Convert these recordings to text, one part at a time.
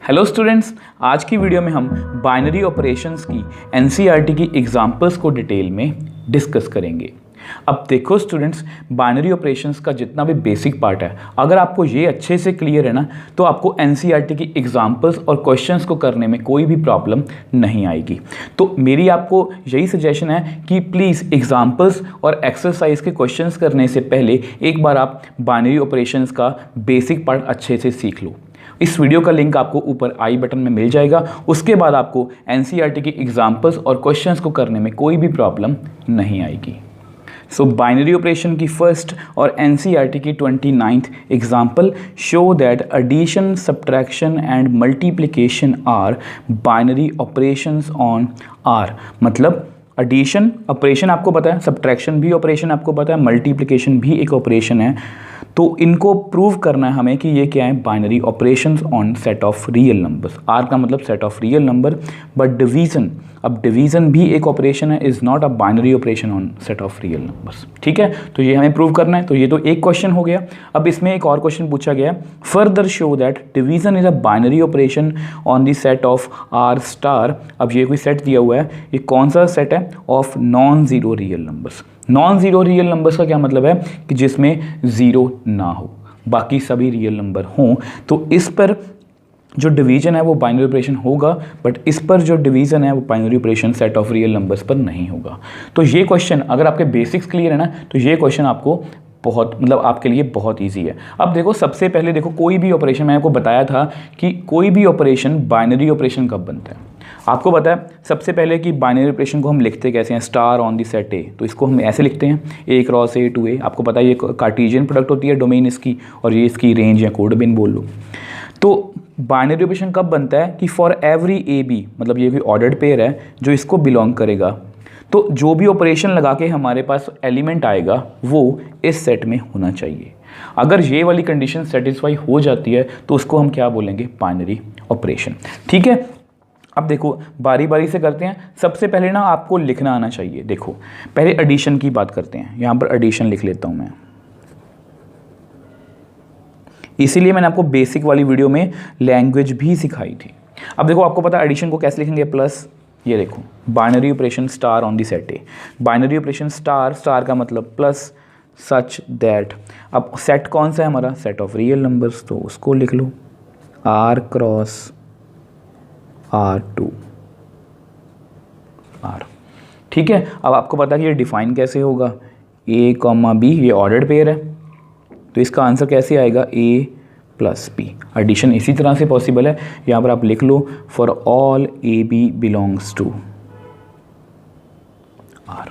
Hello students, आज की video में हम बाइनरी ऑपरेशंस की एनसीईआरटी की एग्जांपल्स को डिटेल में डिस्कस करेंगे। अब देखो स्टूडेंट्स, बाइनरी ऑपरेशंस का जितना भी बेसिक पार्ट है, अगर आपको ये अच्छे से क्लियर है ना, तो आपको एनसीईआरटी की एग्जांपल्स और क्वेश्चंस को करने में कोई भी प्रॉब्लम नहीं आएगी। तो मेरी आपको यही सजेशन है कि प्लीज़ एग्जांपल्स और एक्सरसाइज के क्वेश्चंस करने से पहले एक बार आप बाइनरी ऑपरेशंस का बेसिक पार्ट अच्छे से सीख लो। इस वीडियो का लिंक आपको ऊपर आई बटन में मिल जाएगा। उसके बाद आपको एनसीईआरटी की एग्जांपल्स और क्वेश्चंस को करने में कोई भी प्रॉब्लम नहीं आएगी। सो बाइनरी ऑपरेशन की फर्स्ट और एनसीईआरटी की 29th example show that addition, subtraction and multiplication are binary operations on R. मतलब एडिशन ऑपरेशन आपको पता है, सब्ट्रैक्शन भी ऑपरेशन आपको पता है, मल्टीप्लिकेशन भी एक ऑपरेशन है। तो इनको प्रूव करना है हमें कि ये क्या है, binary operations on set of real numbers. R का मतलब set of real number, but division, अब डिवीजन भी एक ऑपरेशन है, is not a binary operation on set of real numbers. ठीक है, तो ये हमें प्रूव करना है। तो ये तो एक क्वेश्चन हो गया। अब इसमें एक और क्वेश्चन पूछा गया, further show that division is a binary operation on the set of R star. अब ये कोई सेट दिया हुआ है, ये कौन सा सेट है, of non zero real numbers. Non zero real numbers का क्या मतलब है कि जिसमें जीरो ना हो, बाकी सभी रियल नंबर हों। तो इस पर जो डिवीजन है वो बाइनरी ऑपरेशन होगा, बट इस पर जो डिवीजन है वो binary operation set of real numbers पर नहीं होगा। तो ये क्वेश्चन, अगर आपके बेसिक्स क्लियर है ना, तो ये क्वेश्चन आपको बहुत, मतलब आपके लिए बहुत इजी है। अब देखो, सबसे पहले देखो, कोई भी ऑपरेशन, मैंने आपको बताया था कि कोई भी ऑपरेशन बाइनरी ऑपरेशन कब बनता है। आपको पता है सबसे पहले कि बाइनरी ऑपरेशन को हम लिखते कैसे हैं, स्टार ऑन दी सेट ए। तो इसको हम ऐसे लिखते हैं, ए क्रॉस ए टू ए। आपको पता है ये कार्टेशियन प्रोडक्ट होती है डोमेन इसकी, और ये इसकी रेंज या कोड बिन बोल लो। तो बाइनरी ऑपरेशन कब बनता है कि फॉर एवरी ए बी, मतलब ये कोई ऑर्डर्ड पेयर है जो इसको बिलोंग करेगा, तो जो भी ऑपरेशन लगा के हमारे पास एलिमेंट आएगा वो इस सेट में होना चाहिए। अगर ये वाली कंडीशन सेटिस्फाई हो जाती है तो उसको हम क्या बोलेंगे, बाइनरी ऑपरेशन। ठीक है, अब देखो बारी बारी से करते हैं। सबसे पहले ना आपको लिखना आना चाहिए। देखो पहले एडिशन की बात करते हैं, यहाँ पर एडिशन लिख लेता हूँ मैं, इसीलिए मैंने आपको बेसिक वाली वीडियो में लैंग्वेज भी सिखाई थी। अब देखो आपको पता है एडिशन को कैसे लिखेंगे, प्लस ये देखो binary operation star on the set A. Binary operation star, star का मतलब प्लस, सच दैट। अब सेट कौन सा है हमारा, सेट ऑफ रियल नंबर्स, तो उसको लिख लो आर क्रॉस R2 R। ठीक है, अब आपको पता है कि ये डिफाइन कैसे होगा, A, B, ये ऑर्डर्ड पेयर है, तो इसका आंसर कैसे आएगा, A प्लस B। एडिशन इसी तरह से पॉसिबल है। यहाँ पर आप लिख लो for all AB belongs to R।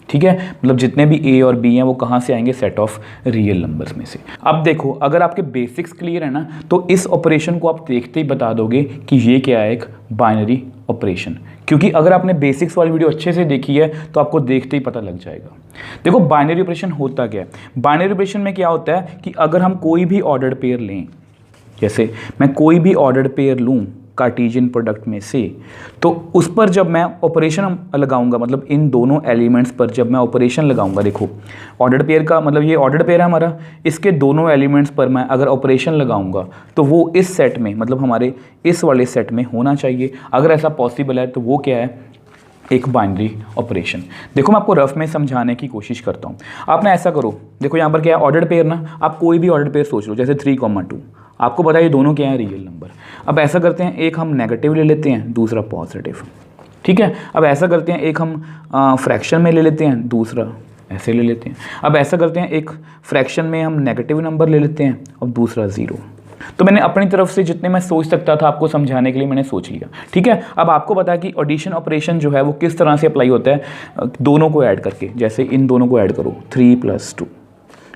ठीक है, मतलब जितने भी A और B हैं वो कहाँ से आएंगे, सेट ऑफ रियल नंबर्स में से। अब देखो, अगर आपके बेसिक्स क्लियर है ना, तो इस ऑपरेशन को आप देखते ही बता दोगे कि ये क्या है, एक बाइनरी ऑपरेशन। क्योंकि अगर आपने बेसिक्स वाली वीडियो अच्छे से देखी है तो आपको देखते ही पता लग जाएगा। देखो बाइनरी ऑपरेशन होता क्या है, बाइनरी ऑपरेशन में क्या होता है कि अगर हम कोई भी ऑर्डर्ड पेयर लें, जैसे मैं कोई भी ऑर्डर्ड पेयर लूँ कार्टेशियन प्रोडक्ट में से, तो उस पर जब मैं ऑपरेशन लगाऊंगा, मतलब इन दोनों एलिमेंट्स पर जब मैं ऑपरेशन लगाऊंगा, देखो ऑर्डर्ड पेयर का मतलब ये ऑर्डर्ड पेयर है हमारा, इसके दोनों एलिमेंट्स पर मैं अगर ऑपरेशन लगाऊंगा तो वो इस सेट में, मतलब हमारे इस वाले सेट में होना चाहिए। अगर ऐसा पॉसिबल है तो वो क्या है, एक बाइनरी ऑपरेशन। देखो मैं आपको रफ में समझाने की कोशिश करता हूँ। आपने ऐसा करो, देखो यहाँ पर क्या है, ऑर्डर्ड पेयर ना, आप कोई भी ऑर्डर्ड पेयर सोच लो, जैसे 3,2। आपको पता है ये दोनों क्या है, रियल नंबर। अब ऐसा करते हैं, एक हम नेगेटिव ले लेते हैं, दूसरा पॉजिटिव। ठीक है, अब ऐसा करते हैं, एक हम फ्रैक्शन में ले लेते हैं, दूसरा ऐसे ले लेते हैं। अब ऐसा करते हैं, एक फ्रैक्शन में हम नेगेटिव नंबर ले लेते हैं और दूसरा ज़ीरो। तो मैंने अपनी तरफ से जितने मैं सोच सकता था आपको समझाने के लिए मैंने सोच लिया। ठीक है, अब आपको पता है कि एडिशन ऑपरेशन जो है वो किस तरह से अप्लाई होता है, दोनों को ऐड करके। जैसे इन दोनों को ऐड करो, 3 + 2,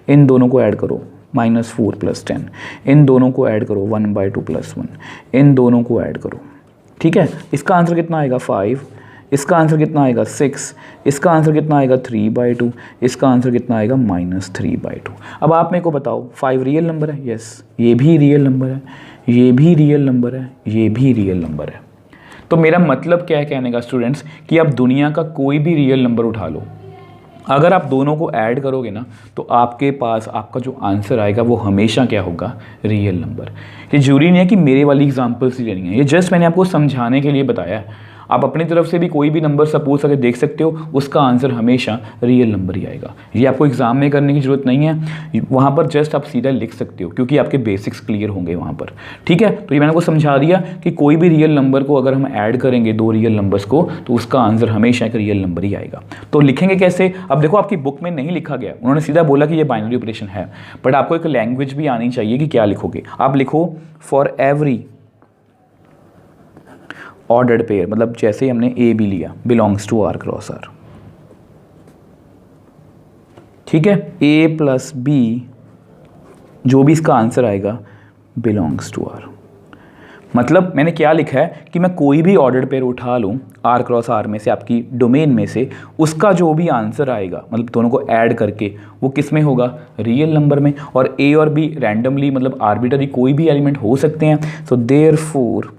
इन दोनों को ऐड करो, -4 + 10, इन दोनों को ऐड करो, 1/2 + 1, इन दोनों को ऐड करो। ठीक है, इसका आंसर कितना आएगा, 5। इसका आंसर कितना आएगा, 6। इसका आंसर कितना आएगा, 3/2। इसका आंसर कितना आएगा, -3/2। अब आप मेरे को बताओ, 5 रियल नंबर है, यस, ये भी रियल नंबर है, ये भी रियल नंबर है, ये भी रियल नंबर है। तो मेरा मतलब क्या है कहने का स्टूडेंट्स, कि आप दुनिया का कोई भी रियल नंबर उठा लो, अगर आप दोनों को ऐड करोगे ना तो आपके पास आपका जो आंसर आएगा वो हमेशा क्या होगा, रियल नंबर। ये जरूरी नहीं है कि मेरे वाली एग्जांपल्स ही लेनी है, ये जस्ट मैंने आपको समझाने के लिए बताया है। आप अपनी तरफ से भी कोई भी नंबर सपोज करके देख सकते हो, उसका आंसर हमेशा रियल नंबर ही आएगा। ये आपको एग्जाम में करने की ज़रूरत नहीं है, वहाँ पर जस्ट आप सीधा लिख सकते हो क्योंकि आपके बेसिक्स क्लियर होंगे वहाँ पर। ठीक है, तो ये मैंने आपको समझा दिया कि कोई भी रियल नंबर को अगर हम ऐड करेंगे दो रियल नंबर्स को तो उसका आंसर हमेशा एक रियल नंबर ही आएगा। तो लिखेंगे कैसे? अब देखो आपकी बुक में नहीं लिखा गया, उन्होंने सीधा बोला कि ये बाइनरी ऑपरेशन है, बट आपको एक लैंग्वेज भी आनी चाहिए कि क्या लिखोगे। आप लिखो फॉर एवरी ऑर्डर्ड पेयर, मतलब जैसे हमने ए बी लिया, belongs to R cross R. ठीक है, ए प्लस बी जो भी इसका आंसर आएगा बिलोंग्स टू आर। मतलब मैंने क्या लिखा है कि मैं कोई भी ऑर्डर्ड पेयर उठा लूँ आर क्रॉस आर में से, आपकी डोमेन में से, उसका जो भी आंसर आएगा मतलब दोनों को ऐड करके वो किस में होगा, रियल नंबर में। और ए और बी रैंडमली मतलब आर्बिटरी कोई भी एलिमेंट हो सकते हैं। So therefore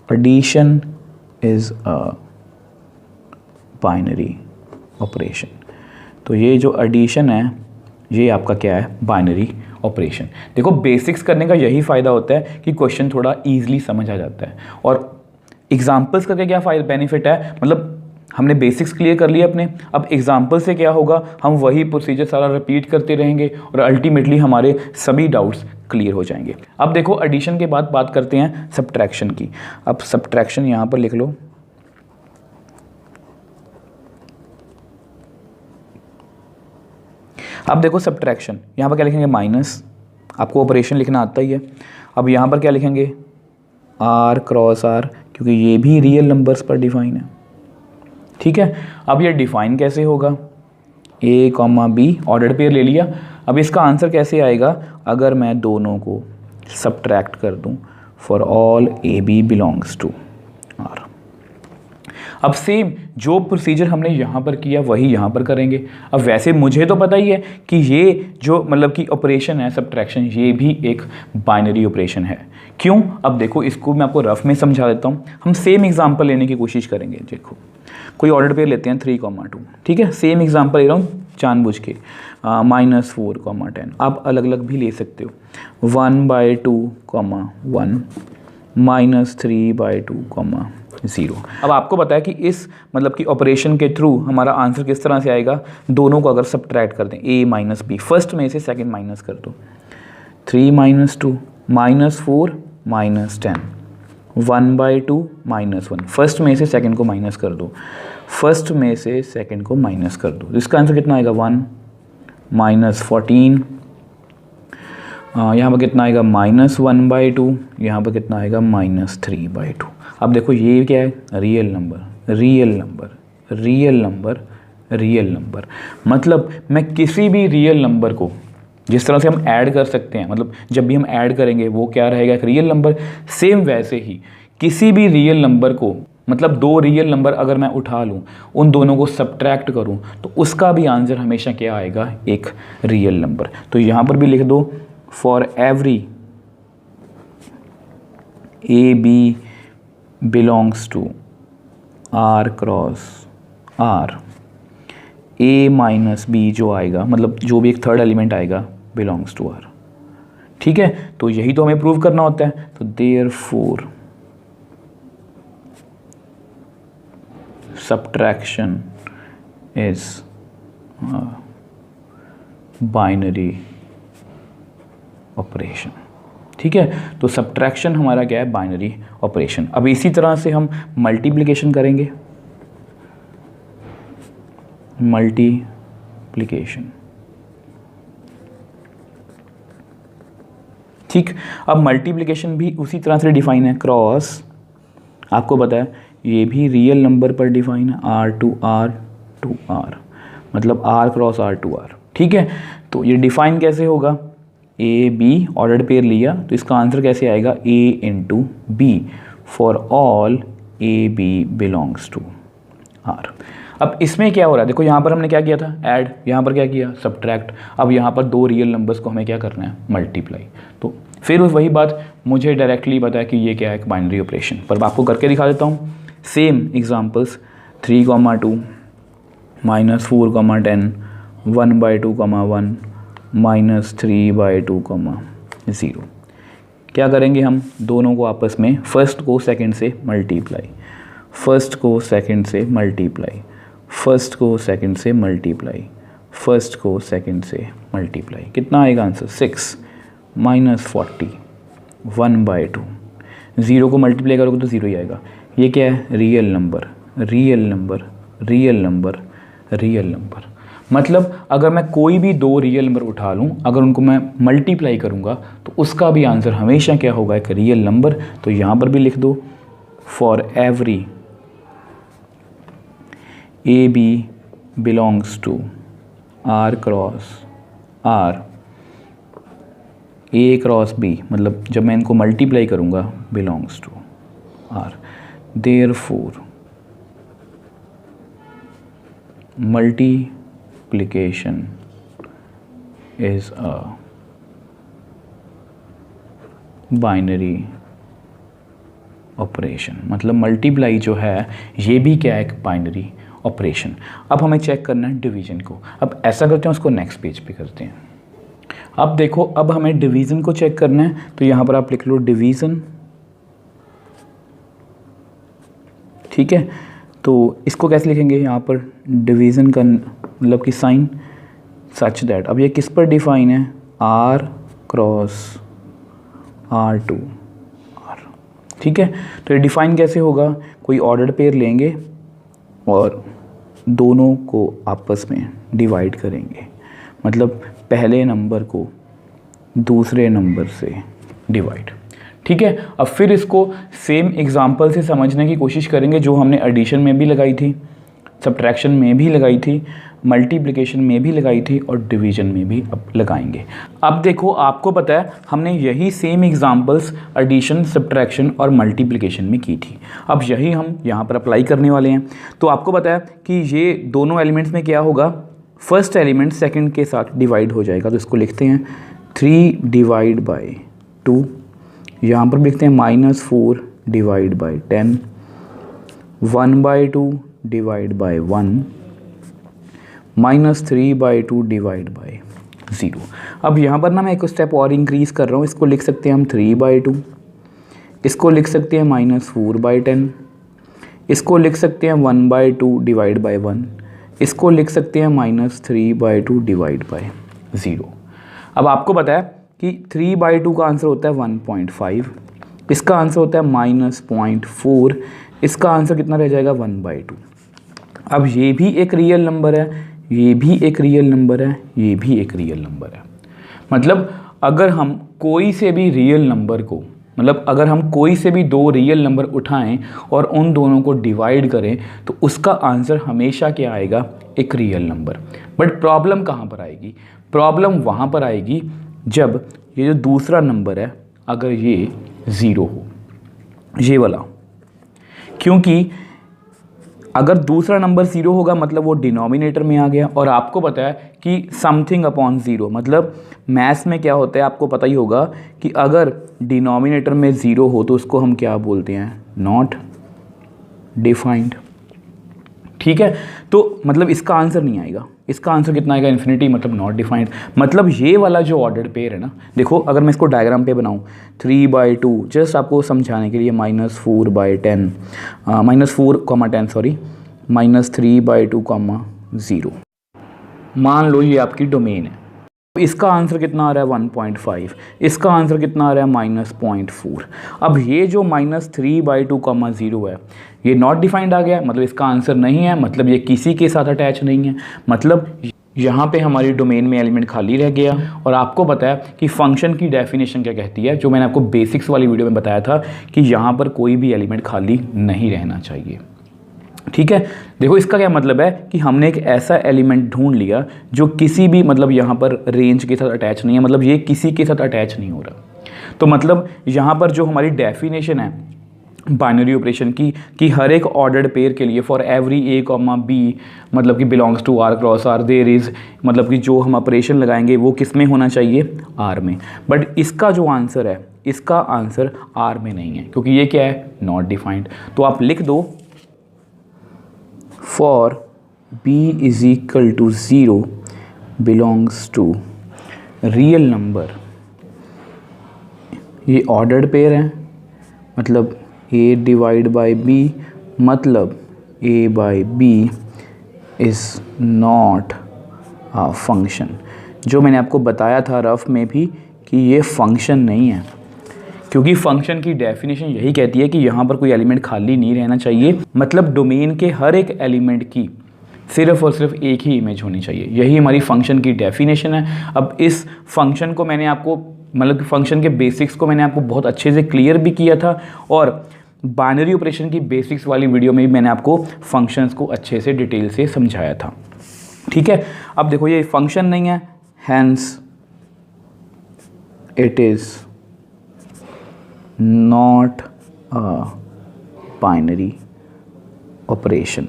addition is a binary operation। तो ये जो addition है ये आपका क्या है, बाइनरी ऑपरेशन। देखो बेसिक्स करने का यही फ़ायदा होता है कि क्वेश्चन थोड़ा ईजिली समझ आ जाता है। और एग्जाम्पल्स करके क्या फ़ायदा बेनिफिट है, मतलब हमने बेसिक्स क्लियर कर लिए अपने, अब एग्जाम्पल से क्या होगा, हम वही प्रोसीजर सारा रिपीट करते रहेंगे और अल्टीमेटली हमारे सभी डाउट्स क्लियर हो जाएंगे। अब देखो एडिशन के बाद बात करते हैं सब्ट्रैक्शन की। अब सब्ट्रैक्शन यहाँ पर लिख लो, अब देखो सब्ट्रैक्शन यहाँ पर क्या लिखेंगे, माइनस, आपको ऑपरेशन लिखना आता ही है। अब यहाँ पर क्या लिखेंगे, आर क्रॉस आर, क्योंकि ये भी रियल नंबर्स पर डिफाइन है। ठीक है, अब ये डिफाइन कैसे होगा, ए कॉमा बी ऑर्डर्ड पेयर ले लिया। अब इसका आंसर कैसे आएगा, अगर मैं दोनों को सब्ट्रैक्ट कर दूं for all a B belongs to R. अब सेम जो प्रोसीजर हमने यहाँ पर किया वही यहाँ पर करेंगे। अब वैसे मुझे तो पता ही है कि ये जो मतलब कि ऑपरेशन है सब्ट्रैक्शन, ये भी एक बाइनरी ऑपरेशन है। क्यों, अब देखो इसको मैं आपको रफ में समझा देता हूँ। हम सेम एग्जांपल लेने की कोशिश करेंगे। देखो कोई ऑर्डर पेयर लेते हैं 3,2, ठीक है, सेम एग्जांपल ले रहा हूँ जानबूझ के, -4,10। आप अलग अलग भी ले सकते हो, 1/2, 1 -3/2, 0। अब आपको पता है कि इस मतलब कि ऑपरेशन के थ्रू हमारा आंसर किस तरह से आएगा, दोनों को अगर सब्ट्रैक्ट कर दें, a माइनस बी, फर्स्ट में से सेकंड माइनस कर दो, 3 - 2 -4 -10, 1/2 -1, फर्स्ट में से सेकंड को माइनस कर दो, फर्स्ट में से सेकंड को माइनस कर दो। इसका आंसर कितना आएगा, 1 -14, यहाँ पर कितना आएगा -1/2, यहाँ पर कितना आएगा -3/2। अब देखो ये क्या है, real number, real number, real number, real number. मतलब मैं किसी भी रियल नंबर को जिस तरह से हम ऐड कर सकते हैं, मतलब जब भी हम ऐड करेंगे वो क्या रहेगा, एक रियल नंबर। सेम वैसे ही किसी भी रियल नंबर को, मतलब दो रियल नंबर अगर मैं उठा लूँ, उन दोनों को सब्ट्रैक्ट करूँ तो उसका भी आंसर हमेशा क्या आएगा, एक रियल नंबर। तो यहाँ पर भी लिख दो, for every A B belongs to R cross R, a minus b जो आएगा, मतलब जो भी एक थर्ड एलिमेंट आएगा, बिलोंग्स टू आर। ठीक है, तो यही तो हमें प्रूव करना होता है। तो therefore subtraction is binary operation. ठीक है, तो सब्ट्रैक्शन हमारा क्या है, बाइनरी ऑपरेशन। अब इसी तरह से हम मल्टीप्लिकेशन करेंगे, मल्टीप्लिकेशन। ठीक, अब मल्टीप्लिकेशन भी उसी तरह से डिफाइन है, क्रॉस, आपको पता है ये भी रियल नंबर पर डिफाइन है, R to R to R, मतलब R cross R to R। ठीक है, तो ये डिफाइन कैसे होगा, ए बी ऑर्डर्ड पेयर लिया तो इसका आंसर कैसे आएगा, A into B for all a B belongs to R। अब इसमें क्या हो रहा है, देखो यहाँ पर हमने क्या किया था, ऐड, यहाँ पर क्या किया, सब्ट्रैक्ट। अब यहाँ पर दो रियल नंबर्स को हमें क्या करना है, मल्टीप्लाई। तो फिर वही बात, मुझे डायरेक्टली पता है कि ये क्या है, एक बाइनरी ऑपरेशन, पर मैं आपको करके दिखा देता हूँ। Same examples 3,2 -4, 10 1/2, 1 -3/2, 0। क्या करेंगे हम दोनों को आपस में, फर्स्ट को सेकंड से मल्टीप्लाई, फर्स्ट को सेकंड से मल्टीप्लाई, फर्स्ट को सेकंड से मल्टीप्लाई, फर्स्ट को सेकंड से मल्टीप्लाई। कितना आएगा आंसर? 6 -40 1/2। 0 को मल्टीप्लाई करोगे तो 0 ही आएगा। ये क्या है? Real number, real number, real number, real number. मतलब अगर मैं कोई भी दो रियल नंबर उठा लूँ, अगर उनको मैं मल्टीप्लाई करूँगा तो उसका भी आंसर हमेशा क्या होगा? एक रियल नंबर। तो यहाँ पर भी लिख दो, for every A B belongs to R cross R, a cross b, मतलब जब मैं इनको मल्टीप्लाई करूँगा belongs to R, therefore multiplication is a binary operation. मतलब मल्टीप्लाई जो है ये भी क्या है? एक बाइनरी ऑपरेशन। अब हमें चेक करना है डिवीजन को। अब ऐसा करते हैं, उसको नेक्स्ट पेज पे करते हैं। अब देखो, अब हमें डिवीजन को चेक करना है, तो यहाँ पर आप लिख लो डिवीजन, ठीक है। तो इसको कैसे लिखेंगे? यहाँ पर डिवीज़न का मतलब कि साइन सच दैट, अब ये किस पर डिफाइन है? R क्रॉस R2 R, ठीक है। तो ये डिफाइन कैसे होगा? कोई ऑर्डर्ड पेयर लेंगे और दोनों को आपस में डिवाइड करेंगे, मतलब पहले नंबर को दूसरे नंबर से डिवाइड, ठीक है। अब फिर इसको सेम एग्जाम्पल से समझने की कोशिश करेंगे जो हमने एडिशन में भी लगाई थी, सब्ट्रैक्शन में भी लगाई थी, मल्टीप्लिकेशन में भी लगाई थी और डिवीजन में भी अब लगाएंगे। अब देखो, आपको पता है हमने यही सेम एग्जाम्पल्स एडिशन, सब्ट्रैक्शन और मल्टीप्लिकेशन में की थी। अब यही हम यहाँ पर अप्लाई करने वाले हैं। तो आपको पता है कि ये दोनों एलिमेंट्स में क्या होगा? फर्स्ट एलिमेंट सेकेंड के साथ डिवाइड हो जाएगा। तो इसको लिखते हैं 3/2, यहाँ पर लिखते हैं -4 divide by 10, 1/2 divide by 1, -3/2 divide by 0। अब यहाँ पर ना मैं एक स्टेप और इंक्रीज़ कर रहा हूँ। इसको लिख सकते हैं हम 3/2, इसको लिख सकते हैं -4/10, इसको लिख सकते हैं 1/2 डिवाइड बाई 1, इसको लिख सकते हैं -3/2 डिवाइड बाई 0। अब आपको पता है कि 3/2 का आंसर होता है 1.5, इसका आंसर होता है -0.4, इसका आंसर कितना रह जाएगा? 1/2। अब ये भी एक रियल नंबर है, ये भी एक रियल नंबर है, ये भी एक रियल नंबर है। मतलब अगर हम कोई से भी रियल नंबर को, मतलब अगर हम कोई से भी दो रियल नंबर उठाएं और उन दोनों को डिवाइड करें तो उसका आंसर हमेशा क्या आएगा? एक रियल नंबर। बट प्रॉब्लम कहाँ पर आएगी? प्रॉब्लम वहाँ पर आएगी जब ये जो दूसरा नंबर है अगर ये 0 हो, ये वाला, क्योंकि अगर दूसरा नंबर 0 होगा मतलब वो डिनोमिनेटर में आ गया। और आपको पता है कि समथिंग अपॉन 0, मतलब मैथ्स में क्या होता है आपको पता ही होगा कि अगर डिनोमिनेटर में 0 हो तो उसको हम क्या बोलते हैं? नॉट डिफाइंड, ठीक है। तो मतलब इसका आंसर नहीं आएगा। इसका आंसर कितना आएगा? इन्फिनिटी, मतलब नॉट डिफाइंड। मतलब ये वाला जो ऑर्डर्ड पेयर है ना, देखो अगर मैं इसको डायग्राम पे बनाऊँ 3/2, जस्ट आपको समझाने के लिए -4/10, -4, 10 सॉरी, -3/2, 0। मान लो ये आपकी डोमेन है। इसका आंसर कितना आ रहा है? 1.5, इसका आंसर कितना आ रहा है? -0.4। अब ये जो -3/2, 0 है ये नॉट डिफाइंड आ गया, मतलब इसका आंसर नहीं है, मतलब ये किसी के साथ अटैच नहीं है, मतलब यहाँ पे हमारी डोमेन में एलिमेंट खाली रह गया। और आपको पता है कि फंक्शन की डेफिनेशन क्या कहती है, जो मैंने आपको बेसिक्स वाली वीडियो में बताया था कि यहाँ पर कोई भी एलिमेंट खाली नहीं रहना चाहिए, ठीक है। देखो इसका क्या मतलब है कि हमने एक ऐसा एलिमेंट ढूंढ लिया जो किसी भी मतलब यहाँ पर रेंज के साथ अटैच नहीं है, मतलब ये किसी के साथ अटैच नहीं हो रहा। तो मतलब यहाँ पर जो हमारी डेफिनेशन है बाइनरी ऑपरेशन की कि हर एक ऑर्डर्ड पेयर के लिए for every A comma b मतलब कि belongs to R cross R there is, मतलब कि जो हम ऑपरेशन लगाएंगे वो किस में होना चाहिए? आर में। बट इसका जो आंसर है, इसका आंसर आर में नहीं है, क्योंकि ये क्या है? Not defined. तो आप लिख दो for b is equal to 0 belongs to real number, ये ऑर्डर्ड पेयर है, मतलब a डिवाइड बाई b, मतलब a by b is not a function. जो मैंने आपको बताया था रफ में भी कि ये फंक्शन नहीं है, क्योंकि फंक्शन की डेफिनेशन यही कहती है कि यहाँ पर कोई एलिमेंट खाली नहीं रहना चाहिए, मतलब डोमेन के हर एक एलिमेंट की सिर्फ और सिर्फ एक ही इमेज होनी चाहिए। यही हमारी फंक्शन की डेफिनेशन है। अब इस फंक्शन को मैंने आपको, मतलब फंक्शन के बेसिक्स को मैंने आपको बहुत अच्छे से क्लियर भी किया था, और बाइनरी ऑपरेशन की बेसिक्स वाली वीडियो में भी मैंने आपको फंक्शंस को अच्छे से डिटेल से समझाया था। ठीक है, अब देखो ये फंक्शन नहीं है, hence it is not a binary operation.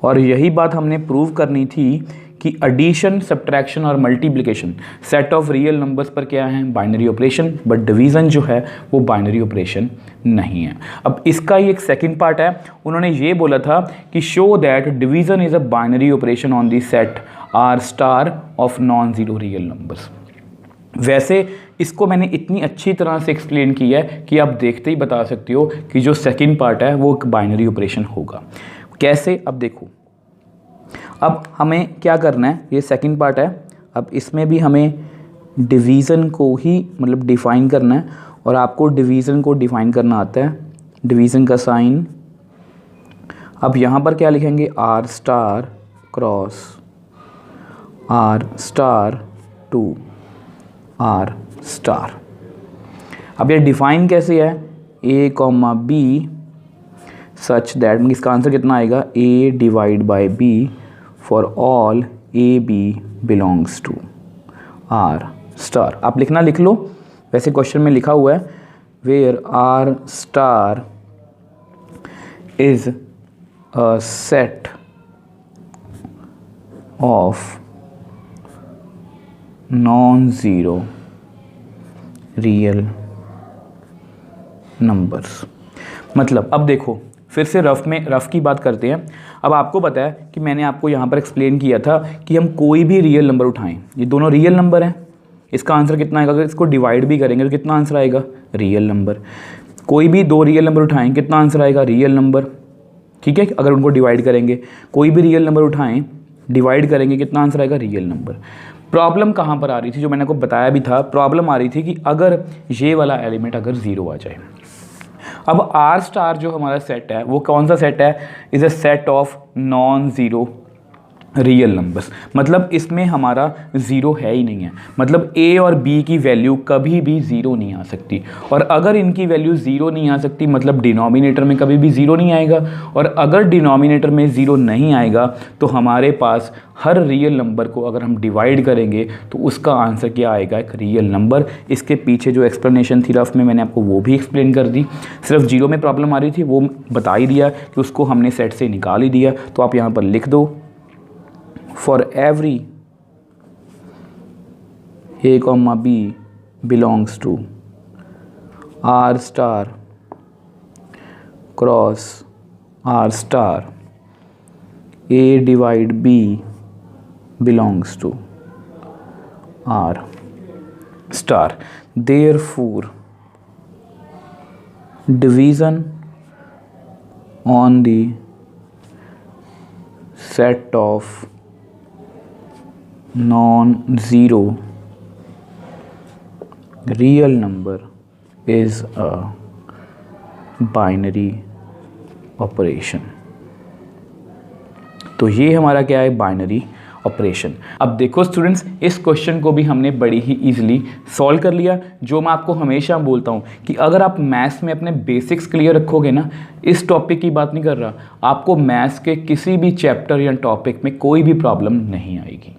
और यही बात हमने प्रूव करनी थी कि एडिशन, सब्ट्रैक्शन और multiplication set of real numbers पर क्या है, बाइनरी ऑपरेशन, बट डिवीज़न जो है वो बाइनरी ऑपरेशन नहीं है। अब इसका ही एक सेकंड पार्ट है, उन्होंने ये बोला था कि show that division is a binary operation on the set R star of non zero real numbers. वैसे इसको मैंने इतनी अच्छी तरह से एक्सप्लेन किया है कि आप देखते ही बता सकते हो कि जो सेकंड पार्ट है वो एक बाइनरी ऑपरेशन होगा। कैसे, अब देखो, अब हमें क्या करना है, ये सेकंड पार्ट है, अब इसमें भी हमें डिवीज़न को ही मतलब डिफ़ाइन करना है, और आपको डिवीज़न को डिफ़ाइन करना आता है, डिवीज़न का साइन। अब यहाँ पर क्या लिखेंगे, R star cross R star to R star. अब ये डिफ़ाइन कैसे है, a comma b such that, इसका आंसर कितना आएगा, a divide by b for all a B belongs to R star. आप लिखना लिख लो, वैसे क्वेश्चन में लिखा हुआ है where R star is a set of non zero real numbers. मतलब अब देखो, फिर से रफ़ की बात करते हैं। अब आपको पता है कि मैंने आपको यहाँ पर एक्सप्लेन किया था कि हम कोई भी रियल नंबर उठाएं, ये दोनों रियल नंबर हैं, इसका आंसर कितना आएगा, अगर इसको डिवाइड भी करेंगे तो कितना आंसर आएगा, रियल नंबर। कोई भी दो रियल नंबर उठाएं, कितना आंसर आएगा, रियल नंबर। ठीक है, अगर उनको डिवाइड करेंगे, कोई भी रियल नंबर उठाएं, डिवाइड करेंगे, कितना आंसर आएगा, रियल नंबर। प्रॉब्लम कहाँ पर आ रही थी, जो मैंने आपको बताया भी था, प्रॉब्लम आ रही थी कि अगर ये वाला एलिमेंट अगर ज़ीरो आ जाए। अब आर स्टार जो हमारा सेट है वो कौन सा सेट है, is a set of non zero real numbers, मतलब इसमें हमारा ज़ीरो है ही नहीं है, मतलब a और b की वैल्यू कभी भी ज़ीरो नहीं आ सकती, और अगर इनकी वैल्यू ज़ीरो नहीं आ सकती मतलब डिनोमिनेटर में कभी भी ज़ीरो नहीं आएगा, और अगर डिनोमिनेटर में ज़ीरो नहीं आएगा तो हमारे पास हर रियल नंबर को अगर हम डिवाइड करेंगे तो उसका आंसर क्या आएगा, एक रियल नंबर। इसके पीछे जो एक्सप्लेनेशन थी रफ में मैंने आपको वो भी एक्सप्लेन कर दी, सिर्फ जीरो में प्रॉब्लम आ रही थी वो बता ही दिया कि उसको हमने सेट से निकाल ही दिया। तो आप यहाँ पर लिख दो, for every a comma b belongs to r star cross r star a divide b belongs to r star. Therefore division on the set of non-zero real number is a binary operation। तो ये हमारा क्या है, binary operation. अब देखो students, इस question को भी हमने बड़ी ही इजीली सॉल्व कर लिया। जो मैं आपको हमेशा बोलता हूँ कि अगर आप मैथ्स में अपने बेसिक्स क्लियर रखोगे ना, इस टॉपिक की बात नहीं कर रहा, आपको मैथ्स के किसी भी चैप्टर या टॉपिक में कोई भी प्रॉब्लम नहीं आएगी।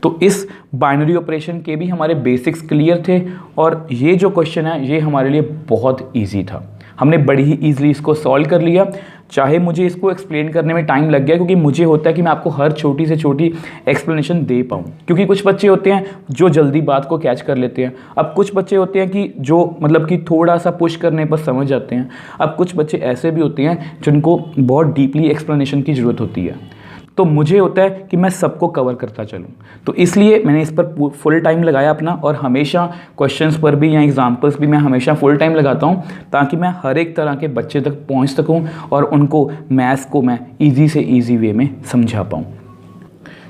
तो इस बाइनरी ऑपरेशन के भी हमारे बेसिक्स क्लियर थे, और ये जो क्वेश्चन है ये हमारे लिए बहुत इजी था, हमने बड़ी ही ईजिली इसको सॉल्व कर लिया। चाहे मुझे इसको एक्सप्लेन करने में टाइम लग गया, क्योंकि मुझे होता है कि मैं आपको हर छोटी से छोटी एक्सप्लेनेशन दे पाऊँ, क्योंकि कुछ बच्चे होते हैं जो जल्दी बात को कैच कर लेते हैं, अब कुछ बच्चे होते हैं कि जो मतलब कि थोड़ा सा पुश करने पर समझ जाते हैं, अब कुछ बच्चे ऐसे भी होते हैं जिनको बहुत डीपली एक्सप्लेनेशन की ज़रूरत होती है। तो मुझे होता है कि मैं सबको कवर करता चलूँ, तो इसलिए मैंने इस पर फुल टाइम लगाया अपना, और हमेशा क्वेश्चंस पर भी या एग्जांपल्स भी मैं हमेशा फुल टाइम लगाता हूँ, ताकि मैं हर एक तरह के बच्चे तक पहुँच सकूँ और उनको मैथ्स को मैं ईजी से ईजी वे में समझा पाऊँ।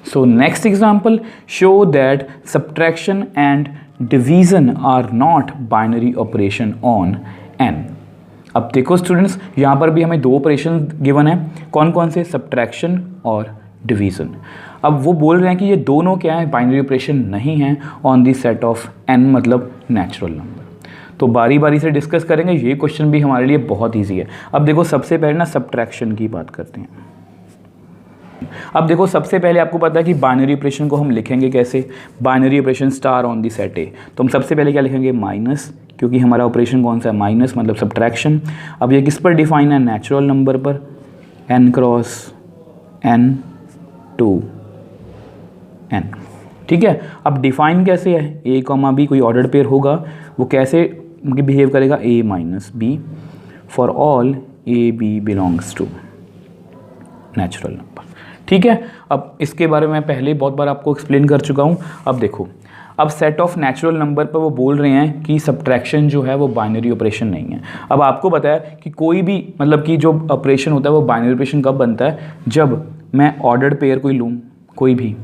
So next example, show that subtraction and division are not binary operation on N. अब देखो स्टूडेंट्स, यहाँ पर भी हमें दो ऑपरेशन गिवन है, कौन कौन से, सब्ट्रैक्शन और डिवीज़न। अब वो बोल रहे हैं कि ये दोनों क्या है, बाइनरी ऑपरेशन नहीं है on the set of n, मतलब नेचुरल नंबर। तो बारी बारी से डिस्कस करेंगे, ये क्वेश्चन भी हमारे लिए बहुत ईजी है। अब देखो सबसे पहले ना सब्ट्रैक्शन की बात करते हैं। अब देखो सबसे पहले आपको पता है कि बाइनरी ऑपरेशन को हम लिखेंगे कैसे, binary operation star on the set ए, तो हम सबसे पहले क्या लिखेंगे, माइनस, क्योंकि हमारा ऑपरेशन कौन सा है, माइनस, मतलब सब्ट्रैक्शन। अब ये किस पर डिफाइन है, नेचुरल नंबर पर, n cross n to n, ठीक है। अब डिफाइन कैसे है, a कॉमा b कोई ऑर्डर्ड पेयर होगा, वो कैसे बिहेव करेगा, a minus b for all a b belongs to natural number, ठीक है। अब इसके बारे में पहले बहुत बार आपको एक्सप्लेन कर चुका हूँ। अब देखो, अब सेट ऑफ नेचुरल नंबर पर वो बोल रहे हैं कि सब्ट्रैक्शन जो है वो बाइनरी ऑपरेशन नहीं है। अब आपको पता है कि कोई भी मतलब कि जो ऑपरेशन होता है वो बाइनरी ऑपरेशन कब बनता है, जब मैं ऑर्डर्ड पेयर कोई लूँ कोई भी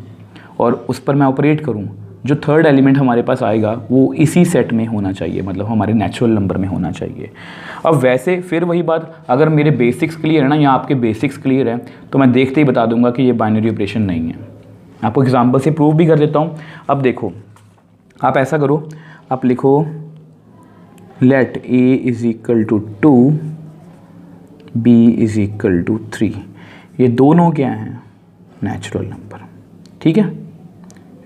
और उस पर मैं ऑपरेट करूँ, जो थर्ड एलिमेंट हमारे पास आएगा वो इसी सेट में होना चाहिए, मतलब हमारे नेचुरल नंबर में होना चाहिए। अब वैसे फिर वही बात, अगर मेरे बेसिक्स क्लियर है ना, या आपके बेसिक्स क्लियर है, तो मैं देखते ही बता दूंगा कि ये बाइनरी ऑपरेशन नहीं है। आपको एग्जांपल से प्रूव भी कर देता हूँ। अब देखो, आप ऐसा करो, आप लिखो let a is equal to 2, b is equal to 3। ये दोनों क्या हैं, नेचुरल नंबर, ठीक है।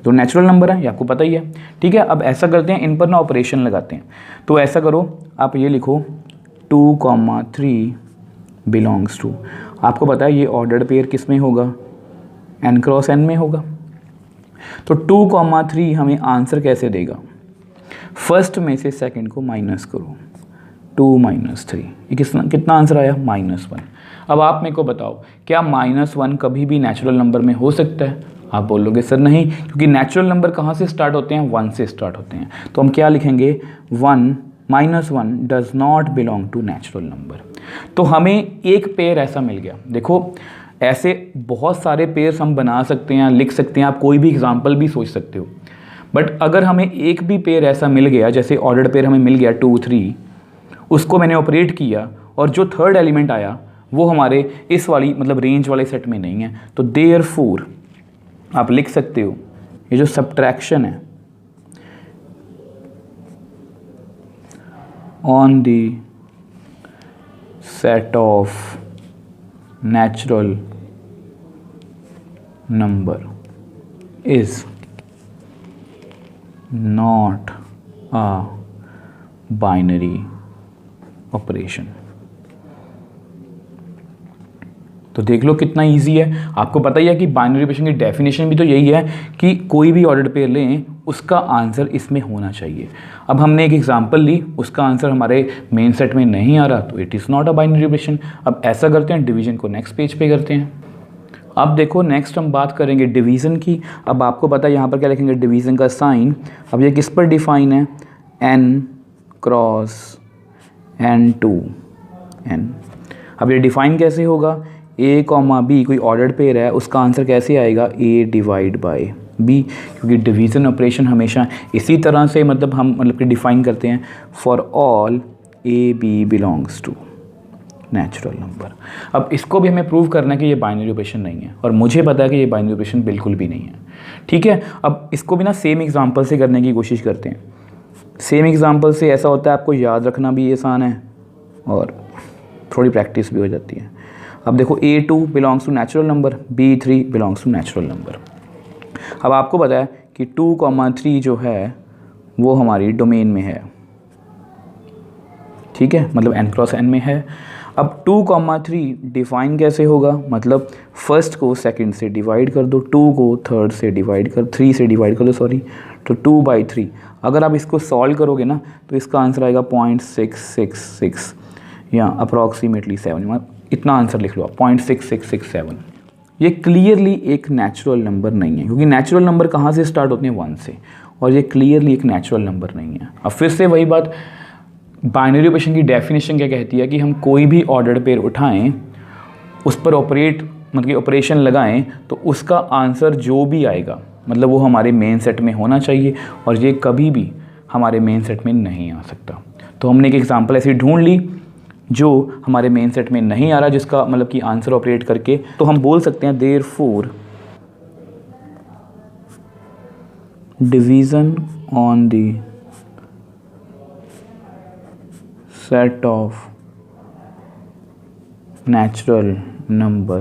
तो नेचुरल नंबर है, ये आपको पता ही है, ठीक है। अब ऐसा करते हैं, इन पर ना ऑपरेशन लगाते हैं। तो ऐसा करो, आप ये लिखो 2,3 बिलोंग्स टू, आपको पता है ये ऑर्डर्ड पेयर किस में होगा, n क्रॉस n में होगा। तो 2,3 हमें आंसर कैसे देगा, फर्स्ट में से सेकंड को माइनस करो, 2 - 3, ये कितना आंसर आया, -1। अब आप मेरे को बताओ, क्या -1 कभी भी नेचुरल नंबर में हो सकता है? आप बोलोगे सर नहीं, क्योंकि नेचुरल नंबर कहाँ से स्टार्ट होते हैं, 1 से स्टार्ट होते हैं। तो हम क्या लिखेंगे, 1 -1 does not belong to natural number. तो हमें एक पेयर ऐसा मिल गया। देखो ऐसे बहुत सारे पेयर्स हम बना सकते हैं, लिख सकते हैं, आप कोई भी एग्जाम्पल भी सोच सकते हो, बट अगर हमें एक भी पेयर ऐसा मिल गया, जैसे ऑर्डर्ड पेयर हमें मिल गया 2, 3, उसको मैंने ऑपरेट किया और जो थर्ड एलिमेंट आया वो हमारे इस वाली मतलब रेंज वाले सेट में नहीं है, तो देयरफॉर आप लिख सकते हो ये जो सब्ट्रैक्शन है on the set of natural number is not a binary operation. तो देख लो कितना इजी है। आपको पता ही है कि बाइनरी ऑपरेशन की डेफिनेशन भी तो यही है कि कोई भी ऑर्डर्ड पेयर लें उसका आंसर इसमें होना चाहिए। अब हमने एक एग्जांपल ली, उसका आंसर हमारे मेन सेट में नहीं आ रहा, तो it is not a binary operation. अब ऐसा करते हैं, डिवीजन को नेक्स्ट पेज पे करते हैं। अब देखो नेक्स्ट हम बात करेंगे डिवीज़न की। अब आपको पता है यहाँ पर क्या लिखेंगे, डिवीज़न का साइन। अब ये किस पर डिफाइन है, n क्रॉस n। अब ये डिफाइन कैसे होगा, a, b कोई ऑर्डर्ड पेयर है, उसका आंसर कैसे आएगा, a डिवाइड बाय b, क्योंकि डिवीज़न ऑपरेशन हमेशा इसी तरह से मतलब हम मतलब कि डिफाइन करते हैं, for all a b belongs to natural number. अब इसको भी हमें प्रूव करना है कि ये बाइनरी ऑपरेशन नहीं है, और मुझे पता है कि ये बाइनरी ऑपरेशन बिल्कुल भी नहीं है, ठीक है। अब इसको भी ना सेम एग्जांपल से करने की कोशिश करते हैं। सेम एग्जांपल से ऐसा होता है, आपको याद रखना भी आसान है और थोड़ी प्रैक्टिस भी हो जाती है। अब देखो a2 belongs to natural number, b3 belongs to natural number. अब आपको पता है कि 2, 3 जो है वो हमारी डोमेन में है, ठीक है, मतलब n क्रॉस n में है। अब 2,3 डिफाइन कैसे होगा, मतलब फर्स्ट को सेकंड से डिवाइड कर दो, 2 को थर्ड से डिवाइड कर 3 से डिवाइड कर दो सॉरी, तो 2/3। अगर आप इसको सॉल्व करोगे ना तो इसका आंसर आएगा 0.666 या अप्रॉक्सीमेटली 7, इतना आंसर लिख लो आप, 0.6667। ये क्लियरली एक नेचुरल नंबर नहीं है, क्योंकि नेचुरल नंबर कहाँ से स्टार्ट होते हैं, 1 से, और ये क्लियरली एक नेचुरल नंबर नहीं है। अब फिर से वही बात, बाइनरी ऑपरेशन की डेफिनेशन क्या कहती है कि हम कोई भी ऑर्डर्ड पेयर उठाएं, उस पर मतलब ऑपरेशन लगाएं, तो उसका आंसर जो भी आएगा मतलब वो हमारे मेन सेट में होना चाहिए, और ये कभी भी हमारे मेन सेट में नहीं आ सकता। तो हमने एक एग्जांपल ऐसी ढूंढ ली जो हमारे मेन सेट में नहीं आ रहा, जिसका मतलब कि आंसर ऑपरेट करके, तो हम बोल सकते हैं therefore division on the set of natural number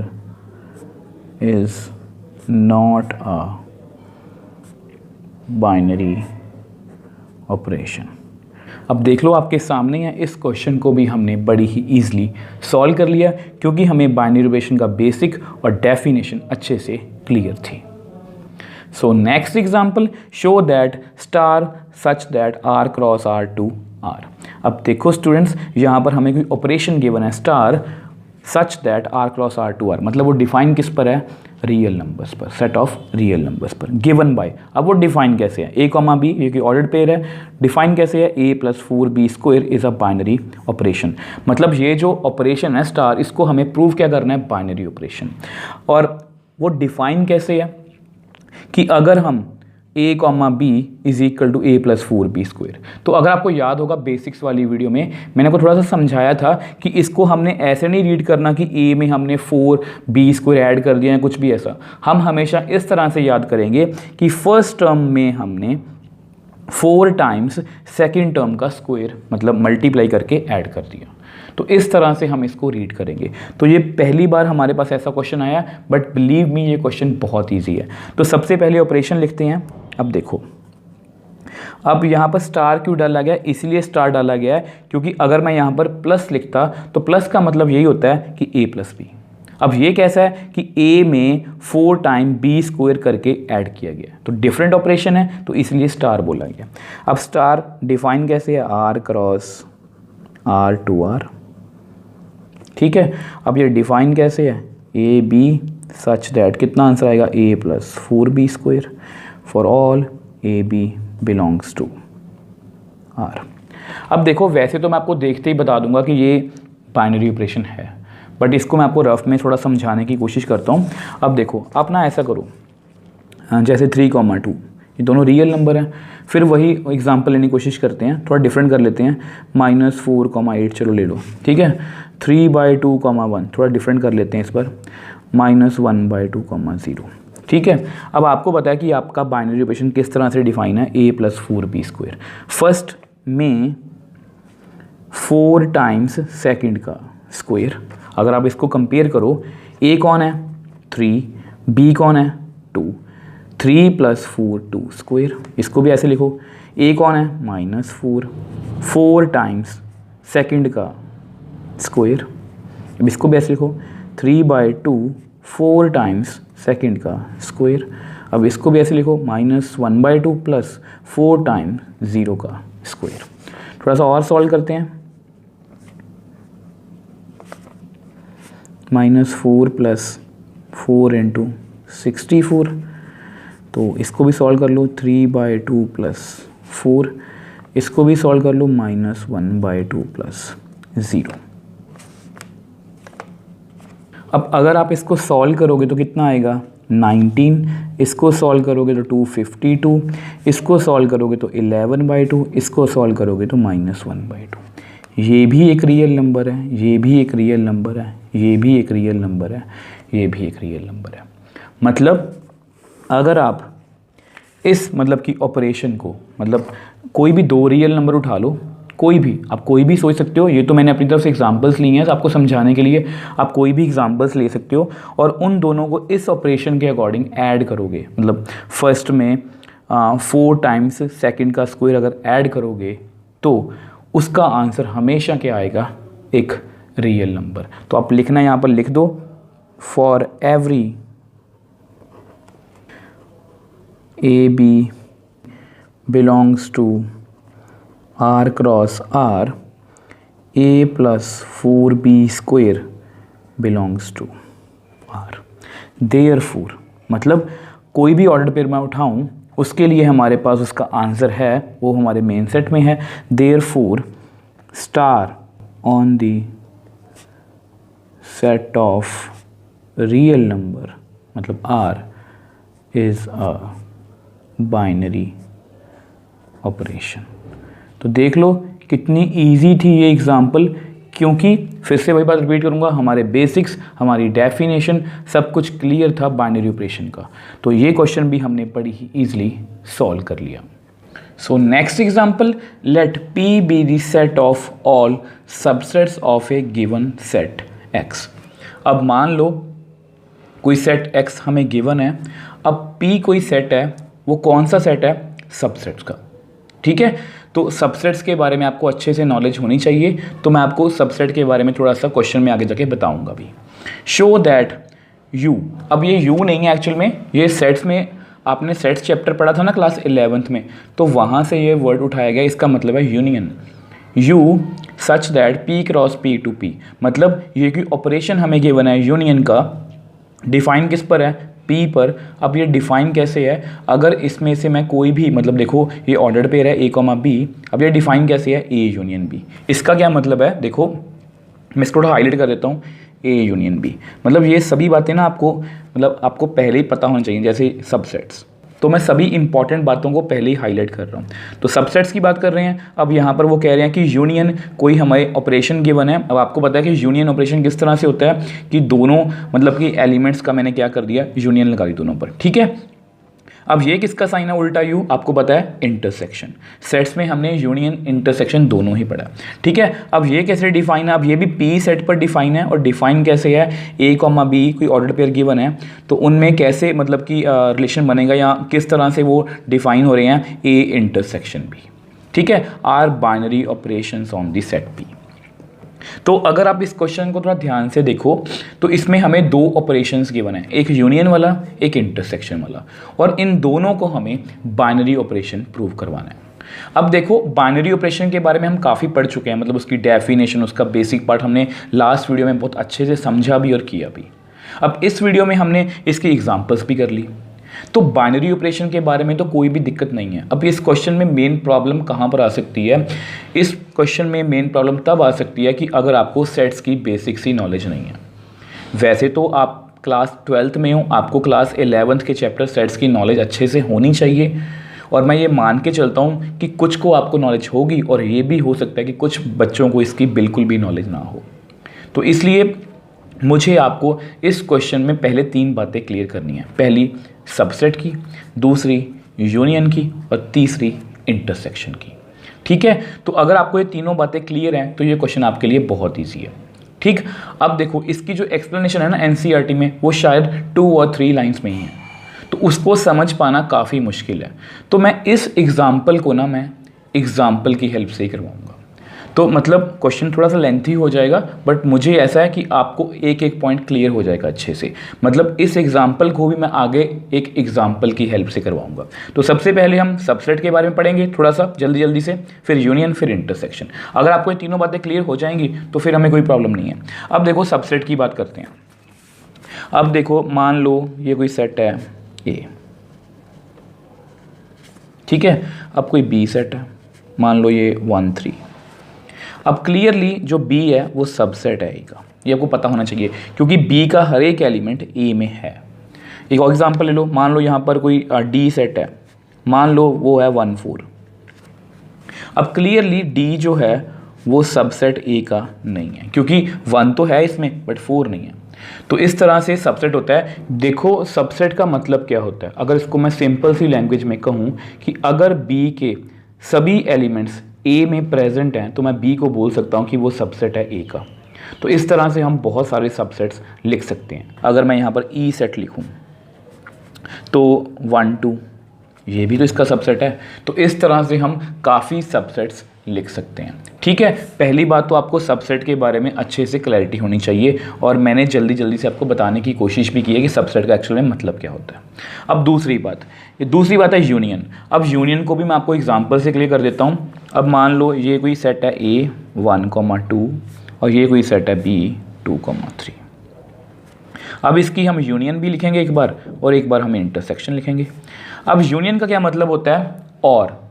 is not a binary operation। अब देख लो आपके सामने है, इस क्वेश्चन को भी हमने बड़ी ही ईजिली सॉल्व कर लिया, क्योंकि हमें बाइनरी ऑपरेशन का बेसिक और डेफिनेशन अच्छे से क्लियर थी। So next example, show that star such that r cross r to r। अब देखो स्टूडेंट्स, यहाँ पर हमें कोई ऑपरेशन गिवन है star such that r cross r to r, मतलब वो डिफाइन किस पर है, रियल नंबर्स पर, सेट ऑफ रियल नंबर्स पर, गिवन बाय। अब वो डिफाइन कैसे है, a, b, ये कि ऑर्डर्ड पेयर है, डिफाइन कैसे है, a + 4b² is a binary operation. मतलब ये जो ऑपरेशन है स्टार, इसको हमें प्रूव क्या करना है, बाइनरी ऑपरेशन। और वो डिफाइन कैसे है कि अगर हम a, b is equal to a + 4b²। तो अगर आपको याद होगा बेसिक्स वाली वीडियो में मैंने आपको थोड़ा सा समझाया था कि इसको हमने ऐसे नहीं रीड करना कि a में हमने 4b² ऐड कर दिया है, कुछ भी ऐसा। हम हमेशा इस तरह से याद करेंगे कि फर्स्ट टर्म में हमने 4 टाइम्स सेकेंड टर्म का स्क्वायर मतलब मल्टीप्लाई करके ऐड कर दिया। तो इस तरह से हम इसको रीड करेंगे। तो ये पहली बार हमारे पास ऐसा क्वेश्चन आया, बट बिलीव मी ये क्वेश्चन बहुत ईजी है। तो सबसे पहले ऑपरेशन लिखते हैं। अब देखो, अब यहाँ पर स्टार क्यों डाला गया, इसलिए स्टार डाला गया है क्योंकि अगर मैं यहाँ पर प्लस लिखता तो प्लस का मतलब यही होता है कि a + b। अब ये कैसा है कि a में 4 टाइम b² करके ऐड किया गया, तो डिफरेंट ऑपरेशन है, तो इसलिए स्टार बोला गया। अब स्टार डिफाइन कैसे है, r cross r to r, ठीक है। अब ये डिफाइन कैसे है, a b सच दैट, कितना आंसर आएगा, a + 4b² for all a b belongs to r। अब देखो, वैसे तो मैं आपको देखते ही बता दूंगा कि ये बाइनरी ऑपरेशन है, बट इसको मैं आपको रफ में थोड़ा समझाने की कोशिश करता हूँ। अब देखो, आप ना ऐसा करो, जैसे 3,2 ये दोनों रियल नंबर हैं, फिर वही एग्जांपल लेने की कोशिश करते हैं, थोड़ा डिफरेंट कर लेते हैं। -4,8 चलो ले लो, ठीक है। 3/2,1 थोड़ा डिफरेंट कर लेते हैं इस पर, -1/2,0, ठीक है। अब आपको पता है कि आपका बाइनरी ऑपरेशन किस तरह से डिफाइन है, a + 4b²। फर्स्ट में 4 टाइम्स सेकंड का स्क्वायर, अगर आप इसको कंपेयर करो, a कौन है 3, b कौन है 2, 3 + 4 2², इसको भी ऐसे लिखो। a कौन है -4, 4 टाइम्स सेकंड का स्क्वायर, अब इसको भी ऐसे लिखो 3/2 4 टाइम्स सेकंड का स्क्वायर। अब इसको भी ऐसे लिखो -1/2 + 4 टाइम्स 0 का स्क्वायर। थोड़ा सा और सॉल्व करते हैं, -4 + 4 × 64, तो इसको भी सॉल्व कर लो, 3/2 + 4, इसको भी सॉल्व कर लो, -1/2 + 0। अब अगर आप इसको सॉल्व करोगे तो कितना आएगा, 19, इसको सॉल्व करोगे तो 252, इसको सॉल्व करोगे तो 11/2, इसको सॉल्व करोगे तो -1/2। ये भी एक रियल नंबर है, ये भी एक रियल नंबर है, ये भी एक रियल नंबर है, ये भी एक रियल नंबर है। मतलब अगर आप इस मतलब की ऑपरेशन को, मतलब कोई भी 2 रियल नंबर उठा लो, कोई भी, आप कोई भी सोच सकते हो, ये तो मैंने अपनी तरफ से एग्जांपल्स ली हैं तो आपको समझाने के लिए, आप कोई भी एग्जांपल्स ले सकते हो और उन दोनों को इस ऑपरेशन के अकॉर्डिंग ऐड करोगे। मतलब फर्स्ट में 4 टाइम्स सेकंड का स्क्वायर अगर ऐड करोगे तो उसका आंसर हमेशा क्या आएगा, एक रियल नंबर। तो आप लिखना यहाँ पर लिख दो, for every A B belongs to R cross R, A plus 4B² belongs to R। Therefore मतलब कोई भी ऑर्डर पेयर मैं उठाऊं उसके लिए हमारे पास उसका आंसर है, वो हमारे मेन सेट में है। Therefore star on the set of real number मतलब R is a binary operation. तो देख लो कितनी इजी थी ये एग्जाम्पल, क्योंकि फिर से वही बात रिपीट करूँगा, हमारे बेसिक्स, हमारी डेफिनेशन सब कुछ क्लियर था बाइनरी ऑपरेशन का। तो ये क्वेश्चन भी हमने बड़ी ही ईजिली सॉल्व कर लिया। So next example, let P be the set of all subsets of a given set X। अब मान लो कोई सेट X हमें गिवन है, अब P कोई सेट है, वो कौन सा सेट है? सबसेट्स का। ठीक है, तो सबसेट्स के बारे में आपको अच्छे से नॉलेज होनी चाहिए, तो मैं आपको सबसेट के बारे में थोड़ा सा क्वेश्चन में आगे जाके बताऊंगा भी। शो दैट U, अब ये U नहीं है एक्चुअल में, ये सेट्स में आपने सेट्स चैप्टर पढ़ा था ना क्लास 11th में, तो वहाँ से ये वर्ड उठाया गया, इसका मतलब है union. U such that P cross P to P, मतलब ये कि ऑपरेशन हमें गिवन है यूनियन का, डिफाइन किस पर है? P पर। अब ये डिफाइन कैसे है? अगर इसमें से मैं कोई भी, मतलब देखो ये ऑर्डर्ड पेयर है A, B, अब ये डिफाइन कैसे है? A union B। इसका क्या मतलब है? देखो मैं इसको थोड़ा हाईलाइट कर देता हूँ, A यूनियन B, मतलब ये सभी बातें ना आपको पहले ही पता होनी चाहिए, जैसे सबसेट्स। तो मैं सभी इंपॉर्टेंट बातों को पहले ही हाईलाइट कर रहा हूँ। तो सबसेट्स की बात कर रहे हैं, अब यहाँ पर वो कह रहे हैं कि यूनियन कोई हमारे ऑपरेशन गिवन है। अब आपको पता है कि यूनियन ऑपरेशन किस तरह से होता है कि दोनों मतलब कि एलिमेंट्स का मैंने क्या कर दिया, यूनियन लगा दी दोनों पर। ठीक है, अब ये किसका साइन है उल्टा U? आपको पता है इंटरसेक्शन। सेट्स में हमने यूनियन इंटरसेक्शन दोनों ही पढ़ा। ठीक है, अब ये कैसे डिफाइन है? अब ये भी P सेट पर डिफाइन है, और डिफाइन कैसे है? A, B कोई ऑर्डर पेयर गिवन है, तो उनमें कैसे मतलब कि रिलेशन बनेगा या किस तरह से वो डिफाइन हो रहे हैं? A intersection B। ठीक है, are binary operations on the set P। तो अगर आप इस क्वेश्चन को थोड़ा ध्यान से देखो तो इसमें हमें दो ऑपरेशंस गिवन है, एक यूनियन वाला, एक इंटरसेक्शन वाला, और इन दोनों को हमें बाइनरी ऑपरेशन प्रूव करवाना है। अब देखो बाइनरी ऑपरेशन के बारे में हम काफ़ी पढ़ चुके हैं, मतलब उसकी डेफिनेशन, उसका बेसिक पार्ट हमने लास्ट वीडियो में बहुत अच्छे से समझा भी और किया भी। अब इस वीडियो में हमने इसकी एग्जाम्पल्स भी कर ली। तो बाइनरी ऑपरेशन के बारे में तो कोई भी दिक्कत नहीं है। अब इस क्वेश्चन में मेन प्रॉब्लम कहाँ पर आ सकती है? इस क्वेश्चन में मेन प्रॉब्लम तब आ सकती है कि अगर आपको सेट्स की बेसिक सी नॉलेज नहीं है। वैसे तो आप क्लास 12th में हो, आपको क्लास 11th के चैप्टर सेट्स की नॉलेज अच्छे से होनी चाहिए, और मैं ये मान के चलता हूँ कि कुछ को आपको नॉलेज होगी, और ये भी हो सकता है कि कुछ बच्चों को इसकी बिल्कुल भी नॉलेज ना हो। तो इसलिए मुझे आपको इस क्वेश्चन में पहले 3 बातें क्लियर करनी है। पहली सबसेट की, दूसरी यूनियन की, और तीसरी इंटरसेक्शन की। ठीक है, तो अगर आपको ये तीनों बातें क्लियर हैं तो ये क्वेश्चन आपके लिए बहुत ईजी है। ठीक, अब देखो इसकी जो एक्सप्लेनेशन है ना एनसीईआरटी में, वो शायद 2 और 3 लाइन्स में ही है, तो उसको समझ पाना काफ़ी मुश्किल है। तो मैं इस एग्जाम्पल को ना मैं एग्जाम्पल की हेल्प से ही करवाऊँगा। तो मतलब क्वेश्चन थोड़ा सा लेंथी हो जाएगा, बट मुझे ऐसा है कि आपको एक एक पॉइंट क्लियर हो जाएगा अच्छे से। मतलब इस एग्जाम्पल को भी मैं आगे एक एग्जाम्पल की हेल्प से करवाऊंगा। तो सबसे पहले हम सबसेट के बारे में पढ़ेंगे थोड़ा सा जल्दी से, फिर यूनियन, फिर इंटरसेक्शन। अगर आपको ये तीनों बातें क्लियर हो जाएंगी तो फिर हमें कोई प्रॉब्लम नहीं है। अब देखो सबसेट की बात करते हैं। अब देखो मान लो ये कोई सेट है A, ठीक है, अब कोई B सेट है, मान लो ये 1, 3। अब क्लियरली जो B है वो सबसेट है A का, ये आपको पता होना चाहिए, क्योंकि B का हर एक एलिमेंट A में है। एक और एग्जांपल ले लो, मान लो यहाँ पर कोई D सेट है, मान लो वो है 1, 4। अब क्लियरली D जो है वो सबसेट A का नहीं है, क्योंकि 1 तो है इसमें बट 4 नहीं है। तो इस तरह से सबसेट होता है। देखो सबसेट का मतलब क्या होता है, अगर इसको मैं सिंपल सी लैंग्वेज में कहूँ कि अगर B के सभी एलिमेंट्स A में प्रेजेंट हैं तो मैं B को बोल सकता हूँ कि वो सबसेट है A का। तो इस तरह से हम बहुत सारे सबसेट्स लिख सकते हैं। अगर मैं यहाँ पर E सेट लिखूँ तो 1, 2, ये भी तो इसका सबसेट है। तो इस तरह से हम काफ़ी सबसेट्स लिख सकते हैं। ठीक है, पहली बात तो आपको सबसेट के बारे में अच्छे से क्लैरिटी होनी चाहिए, और मैंने जल्दी जल्दी से आपको बताने की कोशिश भी की है कि सबसेट का एक्चुअल में मतलब क्या होता है। अब दूसरी बात है यूनियन। अब यूनियन को भी मैं आपको एग्जांपल से क्लियर कर देता हूँ। अब मान लो ये कोई सेट है A1,2 और ये कोई सेट है B2,3। अब इसकी हम यूनियन भी लिखेंगे एक बार, और एक बार हम इंटरसेक्शन लिखेंगे। अब यूनियन का क्या मतलब होता है, और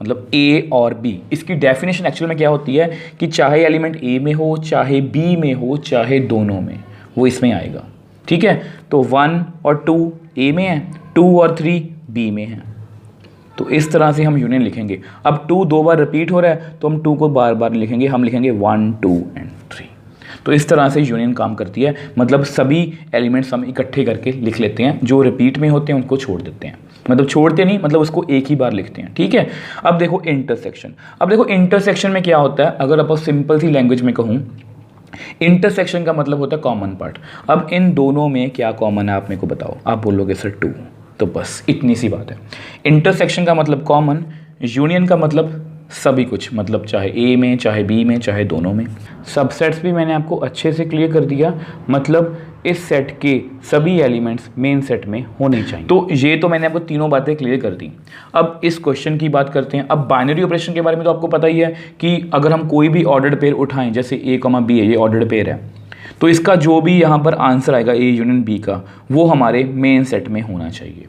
मतलब A और B। इसकी डेफिनेशन एक्चुअल में क्या होती है कि चाहे एलिमेंट A में हो, चाहे B में हो, चाहे दोनों में, वो इसमें आएगा। ठीक है, तो 1 और 2 A में है, 2 और 3 B में है। तो इस तरह से हम यूनियन लिखेंगे। अब 2 दो बार रिपीट हो रहा है तो हम 2 को बार बार लिखेंगे, हम लिखेंगे 1, 2 एंड 3। तो इस तरह से यूनियन काम करती है, मतलब सभी एलिमेंट्स हम इकट्ठे करके लिख लेते हैं, जो रिपीट में होते हैं उनको छोड़ देते हैं, मतलब छोड़ते नहीं, मतलब उसको एक ही बार लिखते हैं। ठीक है, अब देखो इंटरसेक्शन। अब देखो इंटरसेक्शन में क्या होता है, अगर आप सिंपल सी लैंग्वेज में कहूँ, इंटरसेक्शन का मतलब होता है कॉमन पार्ट। अब इन दोनों में क्या कॉमन है आप मेरे को बताओ। आप बोलोगे सर 2, तो बस इतनी सी बात है। इंटरसेक्शन का मतलब कॉमन, यूनियन का मतलब सभी कुछ, मतलब चाहे ए में, चाहे बी में, चाहे दोनों में। सबसेट्स भी मैंने आपको अच्छे से क्लियर कर दिया, मतलब इस सेट के सभी एलिमेंट्स मेन सेट में होने चाहिए। तो ये तो मैंने आपको तीनों बातें क्लियर कर दी। अब इस क्वेश्चन की बात करते हैं। अब बाइनरी ऑपरेशन के बारे में तो आपको पता ही है कि अगर हम कोई भी ऑर्डर्ड पेयर उठाएं, जैसे A, B है, ये ऑर्डर्ड पेयर है, तो इसका जो भी यहाँ पर आंसर आएगा A यूनियन B का, वो हमारे मेन सेट में होना चाहिए।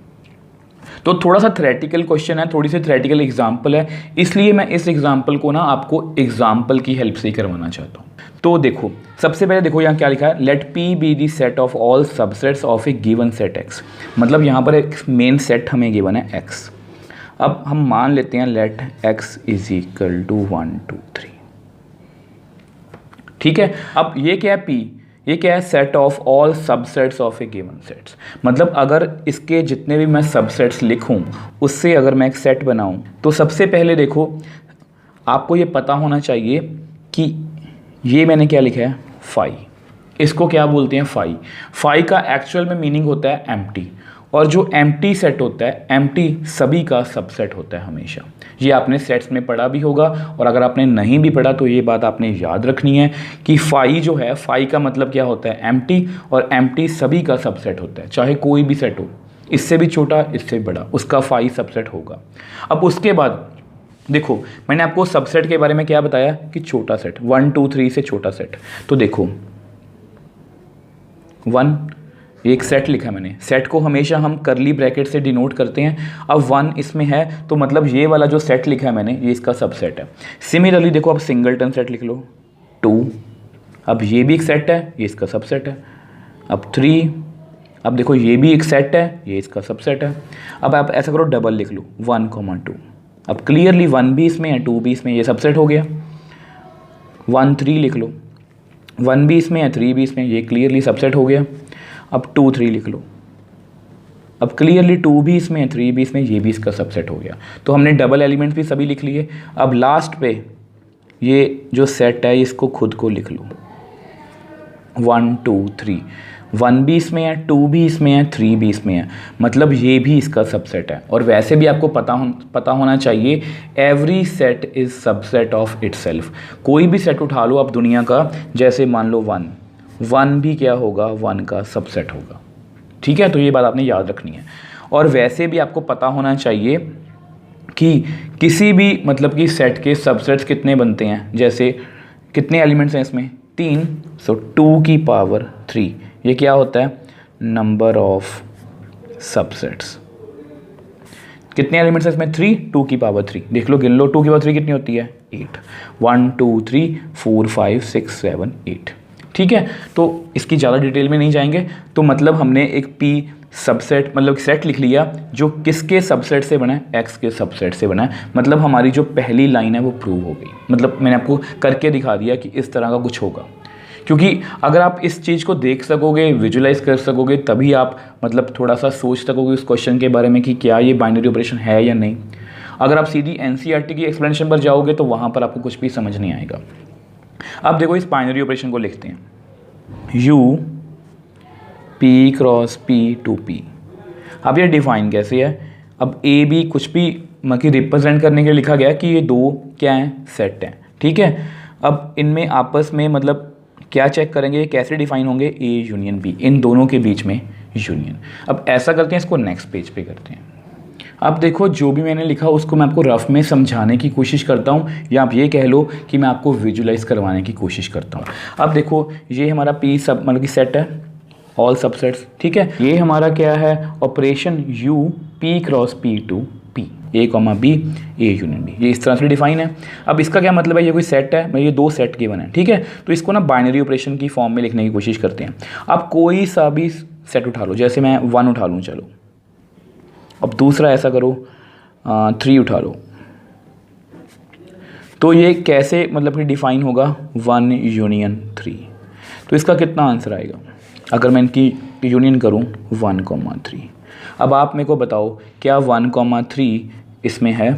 तो थोड़ा सा थ्योरेटिकल क्वेश्चन है, थोड़ी सी थ्योरेटिकल एग्जांपल है, इसलिए मैं इस एग्जांपल को ना आपको एग्जांपल की हेल्प से ही करवाना चाहता हूँ। तो देखो, सबसे पहले देखो यहाँ क्या लिखा है, let P be the set of all subsets of a given set X। मतलब यहाँ पर एक मेन सेट हमें गिवन है X। अब हम मान लेते हैं let X is equal to 1, 2, 3। ठीक है, अब ये क्या है P, ये क्या है, set of all subsets of a given sets. मतलब अगर इसके जितने भी मैं सबसेट्स लिखूं, उससे अगर मैं एक सेट बनाऊं, तो सबसे पहले देखो आपको ये पता होना चाहिए कि ये मैंने क्या लिखा है, फाई। इसको क्या बोलते हैं, फाई। फाई का एक्चुअल में मीनिंग होता है एम्प्टी, और जो एम्प्टी सेट होता है, एम्प्टी सभी का सबसेट होता है हमेशा। ये आपने सेट्स में पढ़ा भी होगा, और अगर आपने नहीं भी पढ़ा तो ये बात आपने याद रखनी है कि फाई जो है, फाई का मतलब क्या होता है, एम्प्टी, और एम्प्टी सभी का सबसेट होता है, चाहे कोई भी सेट हो, इससे भी छोटा इससे बड़ा, उसका फाई सबसेट होगा। अब उसके बाद देखो, मैंने आपको सबसेट के बारे में क्या बताया कि छोटा सेट, 1, 2, 3 से छोटा सेट। तो देखो 1, एक सेट लिखा मैंने, सेट को हमेशा हम करली ब्रैकेट से डिनोट करते हैं। अब 1 इसमें है तो मतलब ये वाला जो सेट लिखा है मैंने, ये इसका सबसेट है। सिमिलरली देखो, अब सिंगलटन सेट लिख लो 2, अब ये भी एक सेट है, ये इसका सबसेट है। अब 3, अब देखो ये भी एक सेट है, ये इसका सबसेट है। अब आप ऐसा करो, डबल लिख लो 1, 2। अब क्लियरली 1 भी इसमें है, 2 भी इसमें, ये सबसेट हो गया। 1, 3 लिख लो, 1 भी इसमें है, 3 भी इसमें, ये क्लियरली सबसेट हो गया। अब 2, 3 लिख लो, अब क्लियरली 2 भी इसमें है, 3 भी इसमें, ये भी इसका सबसेट हो गया। तो हमने डबल एलिमेंट्स भी सभी लिख लिए। अब लास्ट पे ये जो सेट है इसको खुद को लिख लो, 1, 2, 3। 1 भी इसमें है, 2 भी इसमें है, 3 भी इसमें है, मतलब ये भी इसका सबसेट है। और वैसे भी आपको पता होना चाहिए, every set is subset of itself. कोई भी सेट उठा लो आप दुनिया का, जैसे मान लो 1 भी क्या होगा, 1 का सबसेट होगा। ठीक है, तो ये बात आपने याद रखनी है। और वैसे भी आपको पता होना चाहिए कि किसी भी मतलब कि सेट के सबसेट्स कितने बनते हैं, जैसे कितने एलिमेंट्स हैं इसमें, 3, सो 2 की पावर 3, ये क्या होता है, नंबर ऑफ सबसेट्स। कितने एलिमेंट्स हैं इसमें, 3, 2 की पावर 3। देख लो, गिन लो, 2 की पावर 3 कितनी होती है, 8। 1, 2, 3, 4, 5, 6, 7, 8। ठीक है, तो इसकी ज़्यादा डिटेल में नहीं जाएंगे। तो मतलब हमने एक P सबसेट, मतलब सेट लिख लिया जो किसके सबसेट से बना है, X के सबसेट से बना है। मतलब हमारी जो पहली लाइन है वो प्रूव हो गई। मतलब मैंने आपको करके दिखा दिया कि इस तरह का कुछ होगा, क्योंकि अगर आप इस चीज़ को देख सकोगे, विजुलाइज कर सकोगे, तभी आप मतलब थोड़ा सा सोच सकोगे उस क्वेश्चन के बारे में कि क्या ये बाइनरी ऑपरेशन है या नहीं। अगर आप सीधी NCERT की एक्सप्लेनेशन पर जाओगे तो वहाँ पर आपको कुछ भी समझ नहीं आएगा। अब देखो, इस बाइनरी ऑपरेशन को लिखते हैं, U P cross P to P। अब ये डिफाइन कैसे है, अब ए बी कुछ भी मतलब रिप्रेजेंट करने के लिए लिखा गया कि ये दो क्या हैं, सेट हैं, ठीक है। अब इनमें आपस में मतलब क्या चेक करेंगे, कैसे डिफाइन होंगे, ए यूनियन बी, इन दोनों के बीच में यूनियन। अब ऐसा करते हैं, इसको नेक्स्ट पेज पे करते हैं। अब देखो जो भी मैंने लिखा उसको मैं आपको रफ में समझाने की कोशिश करता हूँ, या आप ये कह लो कि मैं आपको विजुलाइज करवाने की कोशिश करता हूँ। अब देखो ये हमारा पी सब मतलब कि सेट है, ऑल सबसेट्स, ठीक है। ये हमारा क्या है, operation U P cross P to P, A comma B, A union B, ये इस तरह से डिफाइन है। अब इसका क्या मतलब है, ये कोई सेट है, मैं ये दो सेट गिवन है, ठीक है। तो इसको ना बाइनरी ऑपरेशन की फॉर्म में लिखने की कोशिश करते हैं। अब कोई सा भी सेट उठा लो, जैसे मैं 1 उठा लूँ, चलो। अब दूसरा ऐसा करो 3 उठा लो, तो ये कैसे मतलब कि डिफाइन होगा, 1 यूनियन 3। तो इसका कितना आंसर आएगा अगर मैं इनकी यूनियन करूं 1,3। अब आप मेरे को बताओ क्या 1,3 इसमें है,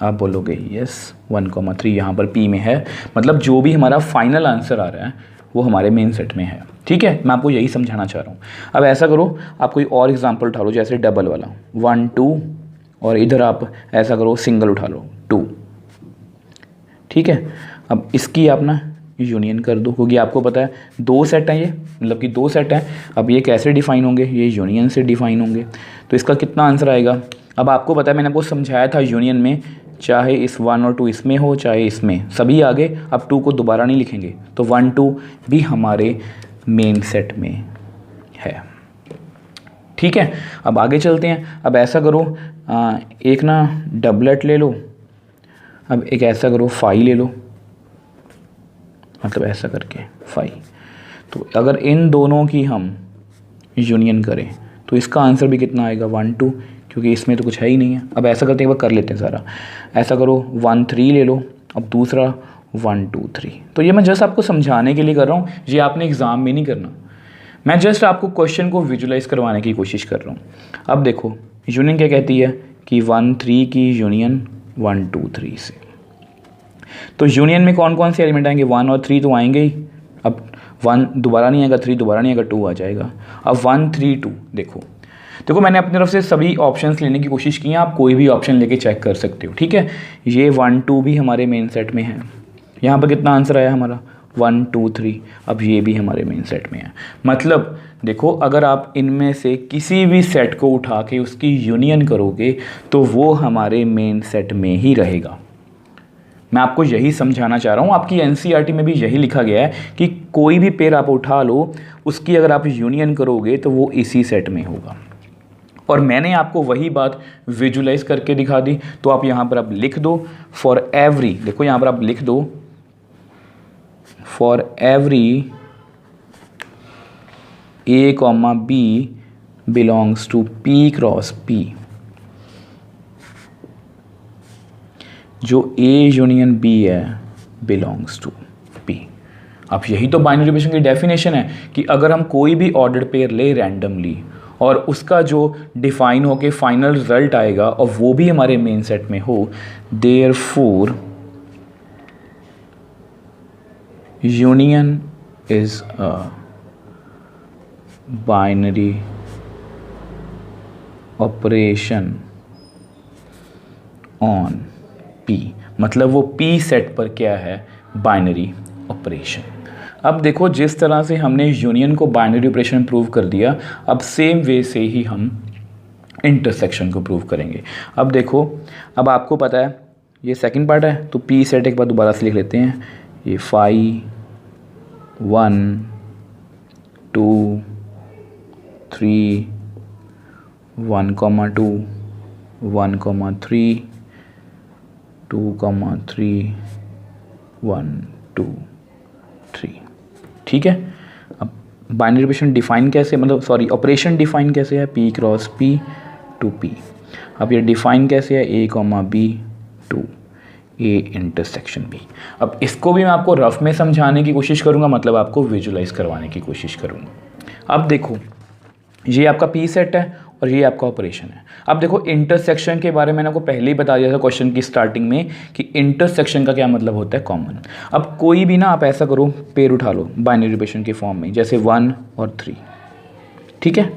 आप बोलोगे यस 1,3 यहाँ पर पी में है, मतलब जो भी हमारा फाइनल आंसर आ रहा है वो हमारे मेन सेट में है, ठीक है। मैं आपको यही समझाना चाह रहा हूँ। अब ऐसा करो, आप कोई और एग्जांपल उठा लो, जैसे डबल वाला 1 2, और इधर आप ऐसा करो सिंगल उठा लो 2, ठीक है। अब इसकी आप ना यूनियन कर दो, क्योंकि आपको पता है दो सेट हैं, ये मतलब कि दो सेट हैं। अब ये कैसे डिफाइन होंगे, ये यूनियन से डिफाइन होंगे। तो इसका कितना आंसर आएगा, अब आपको पता है मैंने आपको समझाया था यूनियन में चाहे इस 1 और 2 इसमें हो, चाहे इसमें, सभी आगे। अब 2 को दोबारा नहीं लिखेंगे, तो 1 2 भी हमारे मेन सेट में है, ठीक है। अब आगे चलते हैं। अब ऐसा करो एक ना डबलेट ले लो, अब एक ऐसा करो 5 ले लो, मतलब ऐसा करके 5। तो अगर इन दोनों की हम यूनियन करें तो इसका आंसर भी कितना आएगा 1 2, क्योंकि इसमें तो कुछ है ही नहीं है। अब ऐसा करते हैं, एक बार कर लेते हैं सारा। ऐसा करो 1 3 ले लो, अब दूसरा 1 2 3। तो ये मैं जस्ट आपको समझाने के लिए कर रहा हूँ, ये आपने एग्ज़ाम में नहीं करना, मैं जस्ट आपको क्वेश्चन को विजुलाइज करवाने की कोशिश कर रहा हूँ। अब देखो यूनियन क्या कहती है कि 1 3 की यूनियन 1 2 3 से। तो यूनियन में कौन कौन से एलिमेंट आएंगे, 1 और 3 तो आएंगे ही। अब 1 दोबारा नहीं आएगा, 3 दोबारा नहीं आएगा, 2 आ जाएगा। अब 1 3 2 देखो मैंने अपनी तरफ से सभी ऑप्शंस लेने की कोशिश की हैं, आप कोई भी ऑप्शन लेके चेक कर सकते हो, ठीक है। ये 1 2 भी हमारे मेन सेट में है। यहाँ पर कितना आंसर आया हमारा 1 2 3। अब ये भी हमारे मेन सेट में है। मतलब देखो अगर आप इनमें से किसी भी सेट को उठा के उसकी यूनियन करोगे तो वो हमारे मेन सेट में ही रहेगा। मैं आपको यही समझाना चाह रहा हूँ, आपकी एनसीईआरटी में भी यही लिखा गया है कि कोई भी पेयर आप उठा लो, उसकी अगर आप यूनियन करोगे तो वो इसी सेट में होगा। और मैंने आपको वही बात विजुलाइज करके दिखा दी। तो आप यहाँ पर आप लिख दो फॉर एवरी, देखो यहाँ पर आप लिख दो for every A comma B belongs to P cross P, जो ए यूनियन बी है बिलोंग्स टू पी। अब यही तो बाइनरी ऑपरेशन की डेफिनेशन है कि अगर हम कोई भी ऑर्डर्ड पेयर ले रैंडमली और उसका जो डिफाइन हो के फाइनल रिजल्ट आएगा और वो भी हमारे मेन सेट में हो, therefore union is a binary operation on P, मतलब वो पी सेट पर क्या है, बाइनरी ऑपरेशन। अब देखो जिस तरह से हमने यूनियन को बाइनरी ऑपरेशन प्रूव कर दिया, अब सेम वे से ही हम इंटरसेक्शन को प्रूव करेंगे। अब देखो अब आपको पता है ये सेकंड पार्ट है, तो पी सेट एक बार दोबारा से लिख लेते हैं। ये 5 1 2 3 1 2 1 3 2 3 1 2 3, ठीक है। अब बाइनरी ऑपरेशन डिफाइन कैसे, मतलब सॉरी ऑपरेशन डिफाइन कैसे है, p cross P to P. अब ये डिफाइन कैसे है, a comma b to a intersection b. अब इसको भी मैं आपको रफ में समझाने की कोशिश करूँगा, मतलब आपको विजुलाइज करवाने की कोशिश करूँगा। अब देखो ये आपका पी सेट है और ये आपका ऑपरेशन है। अब देखो इंटरसेक्शन के बारे में मैंने आपको पहले ही बता दिया था क्वेश्चन की स्टार्टिंग में कि इंटरसेक्शन का क्या मतलब होता है, कॉमन। अब कोई भी ना आप ऐसा करो पेयर उठा लो बाइनरी ऑपरेशन के फॉर्म में, जैसे 1 और 3, ठीक है।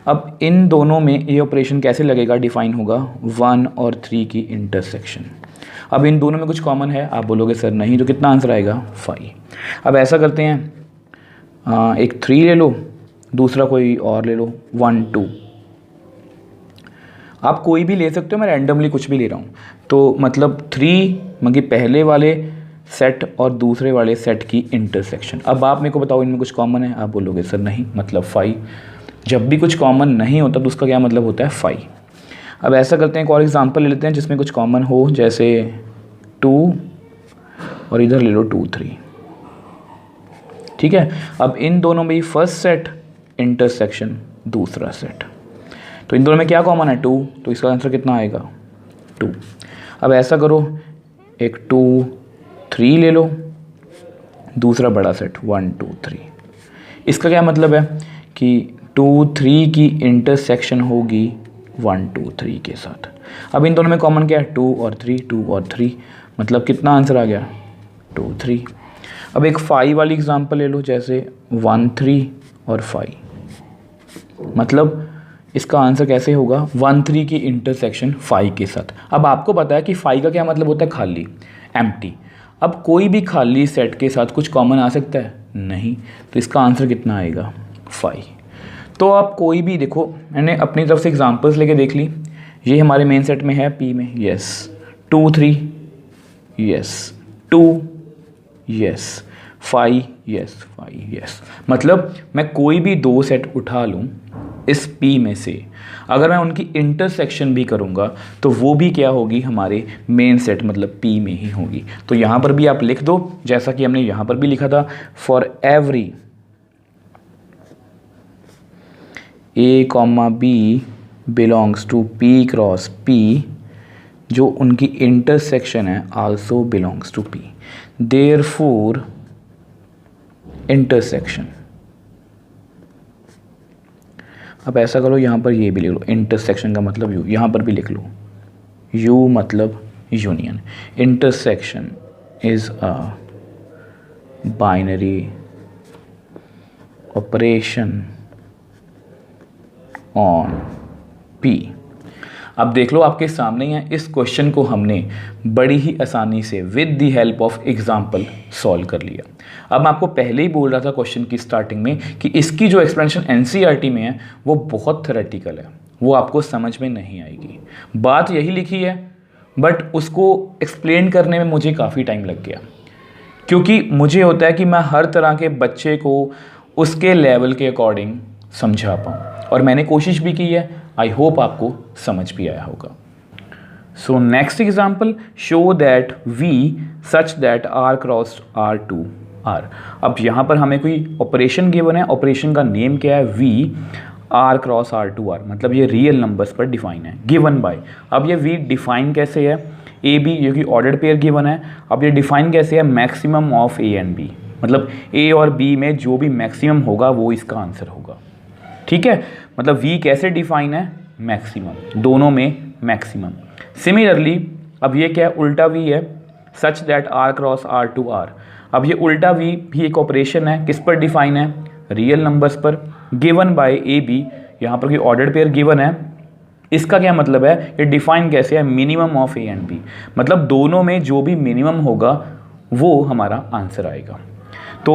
अब इन दोनों में ये ऑपरेशन कैसे लगेगा, डिफाइन होगा 1 और 3 की इंटरसेक्शन। अब इन दोनों में कुछ कॉमन है, आप बोलोगे सर नहीं, तो कितना आंसर आएगा 5। अब ऐसा करते हैं, एक 3 ले लो, दूसरा कोई और ले लो 1 2। आप कोई भी ले सकते हो, मैं रैंडमली कुछ भी ले रहा हूँ। तो मतलब 3 मतलब पहले वाले सेट और दूसरे वाले सेट की इंटरसेक्शन। अब आप मेरे को बताओ इनमें कुछ कॉमन है, आप बोलोगे सर नहीं, मतलब 5। जब भी कुछ कॉमन नहीं होता तो उसका क्या मतलब होता है 5। अब ऐसा करते हैं, एक और एग्जांपल ले लेते हैं जिसमें कुछ कॉमन हो, जैसे 2 और इधर ले लो 2 3। ठीक है, अब इन दोनों में फर्स्ट सेट इंटरसेक्शन दूसरा सेट, तो इन दोनों में क्या कॉमन है 2, तो इसका आंसर कितना आएगा 2। अब ऐसा करो, एक 2 3 ले लो, दूसरा बड़ा सेट 1 2 3। इसका क्या मतलब है कि 2 3 की इंटरसेक्शन होगी 1 2 3 के साथ। अब इन दोनों में कॉमन क्या है 2 और 3, 2 और 3, मतलब कितना आंसर आ गया 2 3। अब एक 5 वाली एग्जांपल ले लो, जैसे 1 3 और 5, मतलब इसका आंसर कैसे होगा 1 3 की इंटरसेक्शन 5 के साथ। अब आपको पता है कि 5 का क्या मतलब होता है, खाली, एम्प्टी। अब कोई भी खाली सेट के साथ कुछ कॉमन आ सकता है, नहीं, तो इसका आंसर कितना आएगा 5। तो आप कोई भी देखो, मैंने अपनी तरफ से एग्जांपल्स लेके देख ली, ये हमारे मेन सेट में है पी में, yes 2 3, yes 2, yes 5, yes 5, yes. मतलब मैं कोई भी 2 सेट उठा लूँ इस P में से, अगर मैं उनकी इंटरसेक्शन भी करूँगा तो वो भी क्या होगी, हमारे मेन सेट मतलब P में ही होगी। तो यहाँ पर भी आप लिख दो, जैसा कि हमने यहाँ पर भी लिखा था, for every A, B belongs to P cross P, जो उनकी इंटरसेक्शन है also belongs to P, therefore intersection. अब ऐसा करो, यहाँ पर ये भी लिख लो, इंटरसेक्शन का मतलब यू, यहाँ पर भी लिख लो यू मतलब union. Intersection is a binary operation on P। अब देख लो आपके सामने ही है, इस क्वेश्चन को हमने बड़ी ही आसानी से with the help of example solve कर लिया। अब मैं आपको पहले ही बोल रहा था क्वेश्चन की स्टार्टिंग में कि इसकी जो एक्सप्लेनेशन एनसीईआरटी में है वो बहुत थ्योरेटिकल है, वो आपको समझ में नहीं आएगी। बात यही लिखी है, बट उसको एक्सप्लेन करने में मुझे काफ़ी टाइम लग गया, क्योंकि मुझे होता है कि मैं हर तरह के बच्चे को उसके लेवल के अकॉर्डिंग समझा पाऊँ, और मैंने कोशिश भी की है। आई होप आपको समझ भी आया होगा। So next example, show that V such that R cross R to R। अब यहाँ पर हमें कोई ऑपरेशन गिवन है, ऑपरेशन का नेम क्या है V R cross R to R, मतलब ये रियल नंबर्स पर डिफाइन है, गिवन बाय। अब ये V डिफाइन कैसे है, A B जो कि ऑर्डर्ड पेयर गिवन है। अब ये डिफाइन कैसे है, maximum of A and B, मतलब A और B में जो भी मैक्सिमम होगा वो इसका आंसर होगा। ठीक है, मतलब V कैसे डिफाइन है, मैक्सिमम, दोनों में मैक्सिमम। सिमिलरली अब ये क्या है, उल्टा V है, such that R cross R to R। अब ये उल्टा V भी एक ऑपरेशन है, किस पर डिफाइन है, रियल नंबर्स पर, गिवन बाय A B, यहाँ पर कोई ऑर्डर्ड पेयर गिवन है। इसका क्या मतलब है, ये डिफाइन कैसे है, minimum of A and B, मतलब दोनों में जो भी मिनिमम होगा वो हमारा आंसर आएगा। तो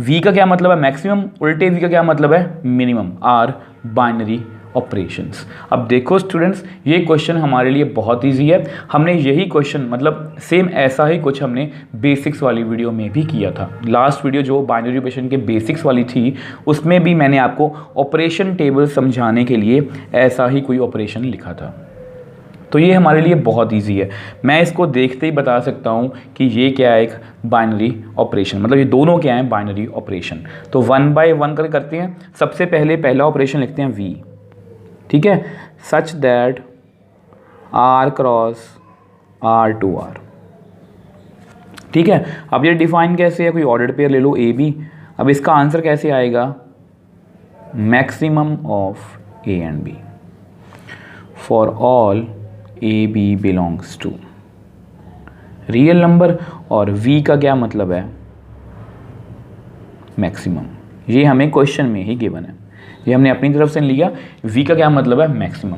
V का क्या मतलब है, मैक्सिमम, उल्टे V का क्या मतलब है, मिनिमम, R बाइनरी ऑपरेशंस। अब देखो स्टूडेंट्स, ये क्वेश्चन हमारे लिए बहुत इजी है। हमने यही क्वेश्चन मतलब सेम ऐसा ही कुछ हमने बेसिक्स वाली वीडियो में भी किया था। लास्ट वीडियो जो बाइनरी ऑपरेशन के बेसिक्स वाली थी, उसमें भी मैंने आपको ऑपरेशन टेबल समझाने के लिए ऐसा ही कोई ऑपरेशन लिखा था। तो ये हमारे लिए बहुत इजी है, मैं इसको देखते ही बता सकता हूँ कि ये क्या है, एक बाइनरी ऑपरेशन, मतलब ये दोनों क्या है, बाइनरी ऑपरेशन। तो 1 बाय 1 करते हैं। सबसे पहले पहला ऑपरेशन लिखते हैं V, ठीक है, such that R cross R to R। ठीक है, अब ये डिफाइन कैसे है, कोई ऑर्डर्ड पेयर ले लो A B। अब इसका आंसर कैसे आएगा, maximum of A and B for all A B belongs to real number, और V का क्या मतलब है, मैक्सिमम। ये हमें क्वेश्चन में ही गिवन है। ये हमने अपनी तरफ से लिया। v का क्या मतलब है, मैक्सिमम।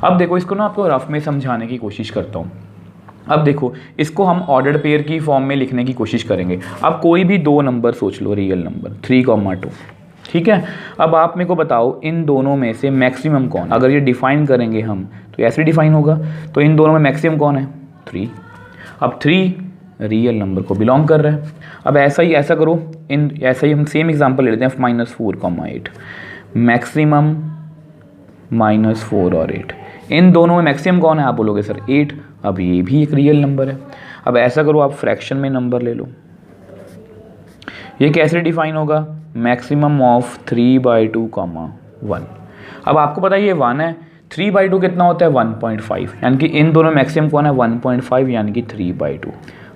अब देखो इसको ना आपको रफ में समझाने की कोशिश करता हूँ। अब देखो इसको हम ऑर्डर्ड पेयर की फॉर्म में लिखने की कोशिश करेंगे। अब कोई भी दो नंबर सोच लो, रियल नंबर 3,2, ठीक है। अब आप मेरे को बताओ इन दोनों में से मैक्सिमम कौन, अगर ये डिफाइन करेंगे हम तो ऐसे डिफाइन होगा, तो इन दोनों में मैक्सिमम कौन है, 3। अब 3 रियल नंबर को बिलोंग कर रहा है। अब ऐसा करो, ऐसा ही हम सेम एग्जांपल ले लेते हैं, -4,8, मैक्सिमम -4 और 8, इन दोनों में मैक्सिमम कौन है, आप बोलोगे सर 8। अब ये भी एक रियल नंबर है। अब ऐसा करो, आप फ्रैक्शन में नंबर ले लो, ये कैसे डिफाइन होगा, मैक्सिमम ऑफ 3/2, 1। अब आपको पता है ये 1 है, 3/2 कितना होता है, 1.5, यानी कि इन दोनों मैक्सिमम कौन है, 1.5, यानी कि 3/2।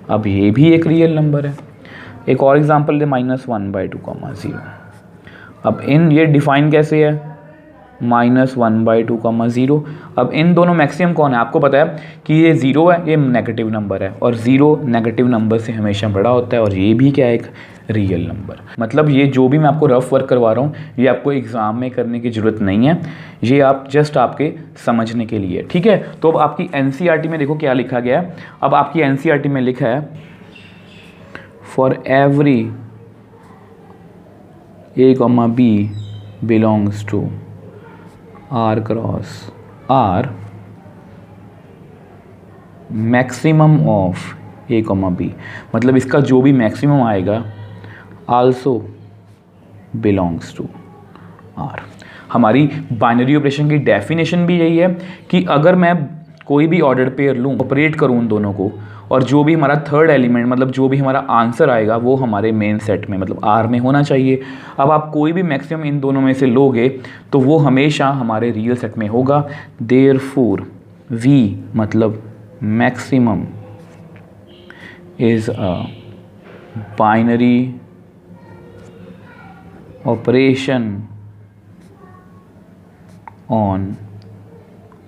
अब ये भी एक रियल नंबर है। एक और एग्जांपल दे, -1/2, 0। अब ये डिफाइन कैसे है, -1/2, 0। अब इन दोनों मैक्सिमम कौन है, आपको पता है कि ये 0 है, ये नेगेटिव नंबर है, और 0 नेगेटिव नंबर से हमेशा बड़ा होता है, और ये भी क्या है, एक रियल नंबर। मतलब ये जो भी मैं आपको रफ वर्क करवा रहा हूँ, ये आपको एग्ज़ाम में करने की ज़रूरत नहीं है, ये आप जस्ट आपके समझने के लिए, ठीक है। तो अब आपकी NCERT में देखो क्या लिखा गया है। अब आपकी NCERT में लिखा है, for every A, B belongs to R cross R, maximum of A, B, मतलब इसका जो भी मैक्सिमम आएगा आल्सो बिलोंग्स टू R। हमारी बाइनरी ऑपरेशन की डेफिनेशन भी यही है कि अगर मैं कोई भी ऑर्डर्ड पेयर लूँ, ऑपरेट करूँ उन दोनों को, और जो भी हमारा थर्ड एलिमेंट, मतलब जो भी हमारा आंसर आएगा वो हमारे मेन सेट में, मतलब R में होना चाहिए। अब आप कोई भी मैक्सिमम इन दोनों में से लोगे तो वो हमेशा हमारे रियल सेट में होगा। देयरफॉर V मतलब maximum is a binary operation on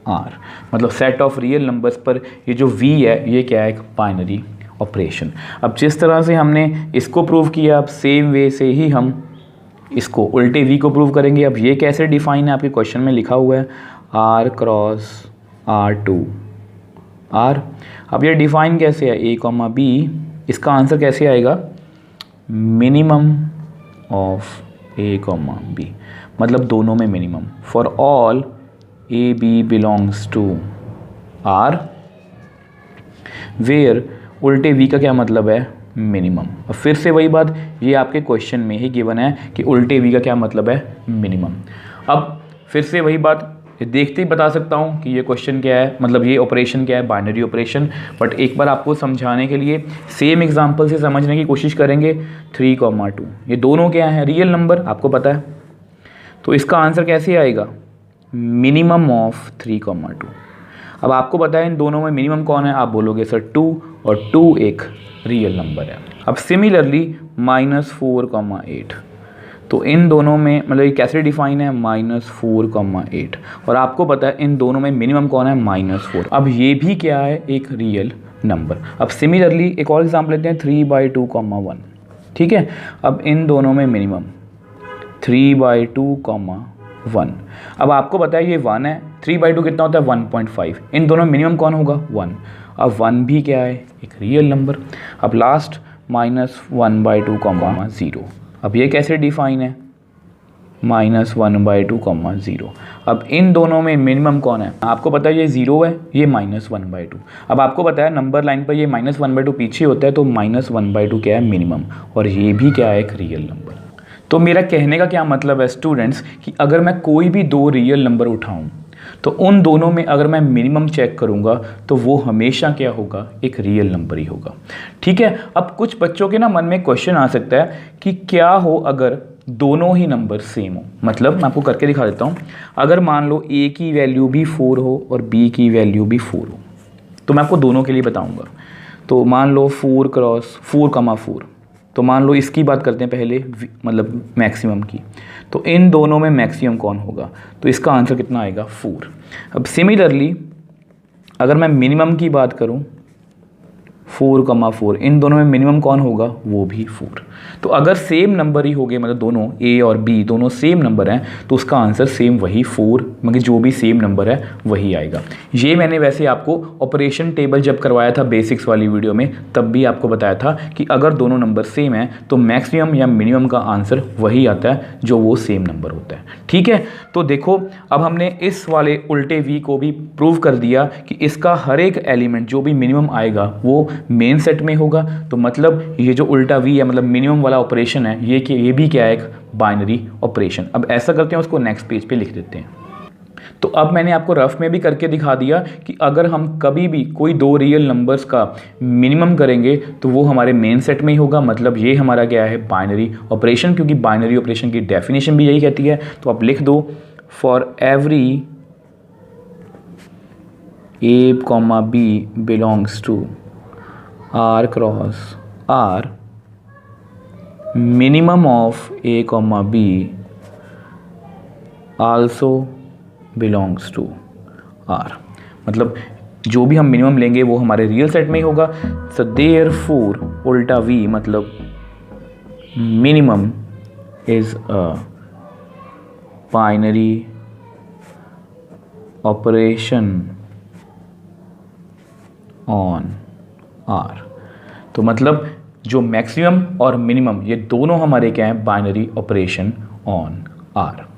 R, मतलब सेट ऑफ रियल नंबर्स पर ये जो V है ये क्या है, एक बाइनरी ऑपरेशन। अब जिस तरह से हमने इसको प्रूव किया, अब सेम वे से ही हम इसको उल्टे V को प्रूव करेंगे। अब ये कैसे डिफाइन है, आपके क्वेश्चन में लिखा हुआ है R क्रॉस R2 R। अब ये डिफाइन कैसे है, A, B, इसका आंसर कैसे आएगा, मिनिमम ऑफ A, B, मतलब दोनों में minimum. For all A, B belongs to R, where उल्टे V का क्या मतलब है, मिनिमम। अब फिर से वही बात, ये आपके क्वेश्चन में ही गिवन है कि उल्टे V का क्या मतलब है, मिनिमम। अब फिर से वही बात, देखते ही बता सकता हूँ कि ये क्वेश्चन क्या है, मतलब ये ऑपरेशन क्या है, बाइनरी ऑपरेशन। बट एक बार आपको समझाने के लिए सेम एग्जांपल से समझने की कोशिश करेंगे। 3,2 ये दोनों क्या हैं, रियल नंबर, आपको पता है। तो इसका आंसर कैसे आएगा, मिनिमम ऑफ 3,2। अब आपको पता है इन दोनों में मिनिमम कौन है, आप बोलोगे सर 2, और 2 एक रियल नंबर है। अब सिमिलरली -4,8, तो इन दोनों में मतलब ये कैसे डिफाइन है, -4,8, और आपको पता है इन दोनों में मिनिमम कौन है, -4। अब ये भी क्या है, एक रियल नंबर। अब सिमिलरली एक और एग्जाम्पल लेते हैं, 3/2, 1, ठीक है। अब इन दोनों में मिनिमम 3/2, 1। अब आपको पता है ये 1 है, 3/2 कितना होता है, 1.5, इन दोनों में मिनिमम कौन होगा, 1। अब 1 भी क्या है, एक रियल नंबर। अब लास्ट -1/2, 0। अब ये कैसे डिफाइन है, -1/2, 0। अब इन दोनों में मिनिमम कौन है, आपको पता है ये 0 है, ये -1/2। अब आपको पता है नंबर लाइन पर ये -1/2 पीछे होता है, तो -1/2 क्या है, मिनिमम, और ये भी क्या है, एक रियल नंबर। तो मेरा कहने का क्या मतलब है स्टूडेंट्स, कि अगर मैं कोई भी दो रियल नंबर उठाऊं तो उन दोनों में अगर मैं मिनिमम चेक करूंगा तो वो हमेशा क्या होगा, एक रियल नंबर ही होगा, ठीक है। अब कुछ बच्चों के ना मन में क्वेश्चन आ सकता है कि क्या हो अगर दोनों ही नंबर सेम हो। मतलब मैं आपको करके दिखा देता हूँ। अगर मान लो A की वैल्यू भी 4 हो और B की वैल्यू भी 4 हो, तो मैं आपको दोनों के लिए बताऊँगा। तो मान लो 4 क्रॉस 4,4, तो मान लो इसकी बात करते हैं पहले, मतलब मैक्सिमम की। तो इन दोनों में मैक्सिमम कौन होगा, तो इसका आंसर कितना आएगा, 4। अब सिमिलरली अगर मैं मिनिमम की बात करूं 4,4, इन दोनों में मिनिमम कौन होगा, वो भी 4। तो अगर सेम नंबर ही हो गए, मतलब दोनों ए और बी दोनों सेम नंबर हैं, तो उसका आंसर सेम वही 4, मतलब जो भी सेम नंबर है वही आएगा। ये मैंने वैसे आपको ऑपरेशन टेबल जब करवाया था बेसिक्स वाली वीडियो में, तब भी आपको बताया था कि अगर दोनों नंबर सेम हैं तो मैक्सिमम या मिनिमम का आंसर वही आता है जो वो सेम नंबर होता है। ठीक है, तो देखो अब हमने इस वाले उल्टे वी को भी प्रूव कर दिया कि इसका हर एक एलिमेंट जो भी मिनिमम आएगा वो मेन सेट में होगा। तो मतलब ये जो उल्टा वी है, मतलब मिनिमम वाला ऑपरेशन है, ये भी क्या है, एक बाइनरी ऑपरेशन। अब ऐसा करते हैं, उसको नेक्स्ट पेज पे लिख देते हैं। तो अब मैंने आपको रफ में भी करके दिखा दिया कि अगर हम कभी भी कोई दो रियल नंबर्स का मिनिमम करेंगे तो वो हमारे मेन सेट में ही होगा। मतलब ये हमारा क्या है, बाइनरी ऑपरेशन, क्योंकि बाइनरी ऑपरेशन की डेफिनेशन भी यही कहती है। तो आप लिख दो, for every A, B belongs to R cross R, minimum of A, B also belongs to R। मतलब जो भी हम मिनिमम लेंगे वो हमारे रियल सेट में ही होगा। सो देयरफॉर उल्टा V मतलब minimum is a binary operation on R। तो मतलब जो मैक्सिमम और मिनिमम ये दोनों हमारे क्या हैं, बाइनरी ऑपरेशन ऑन R।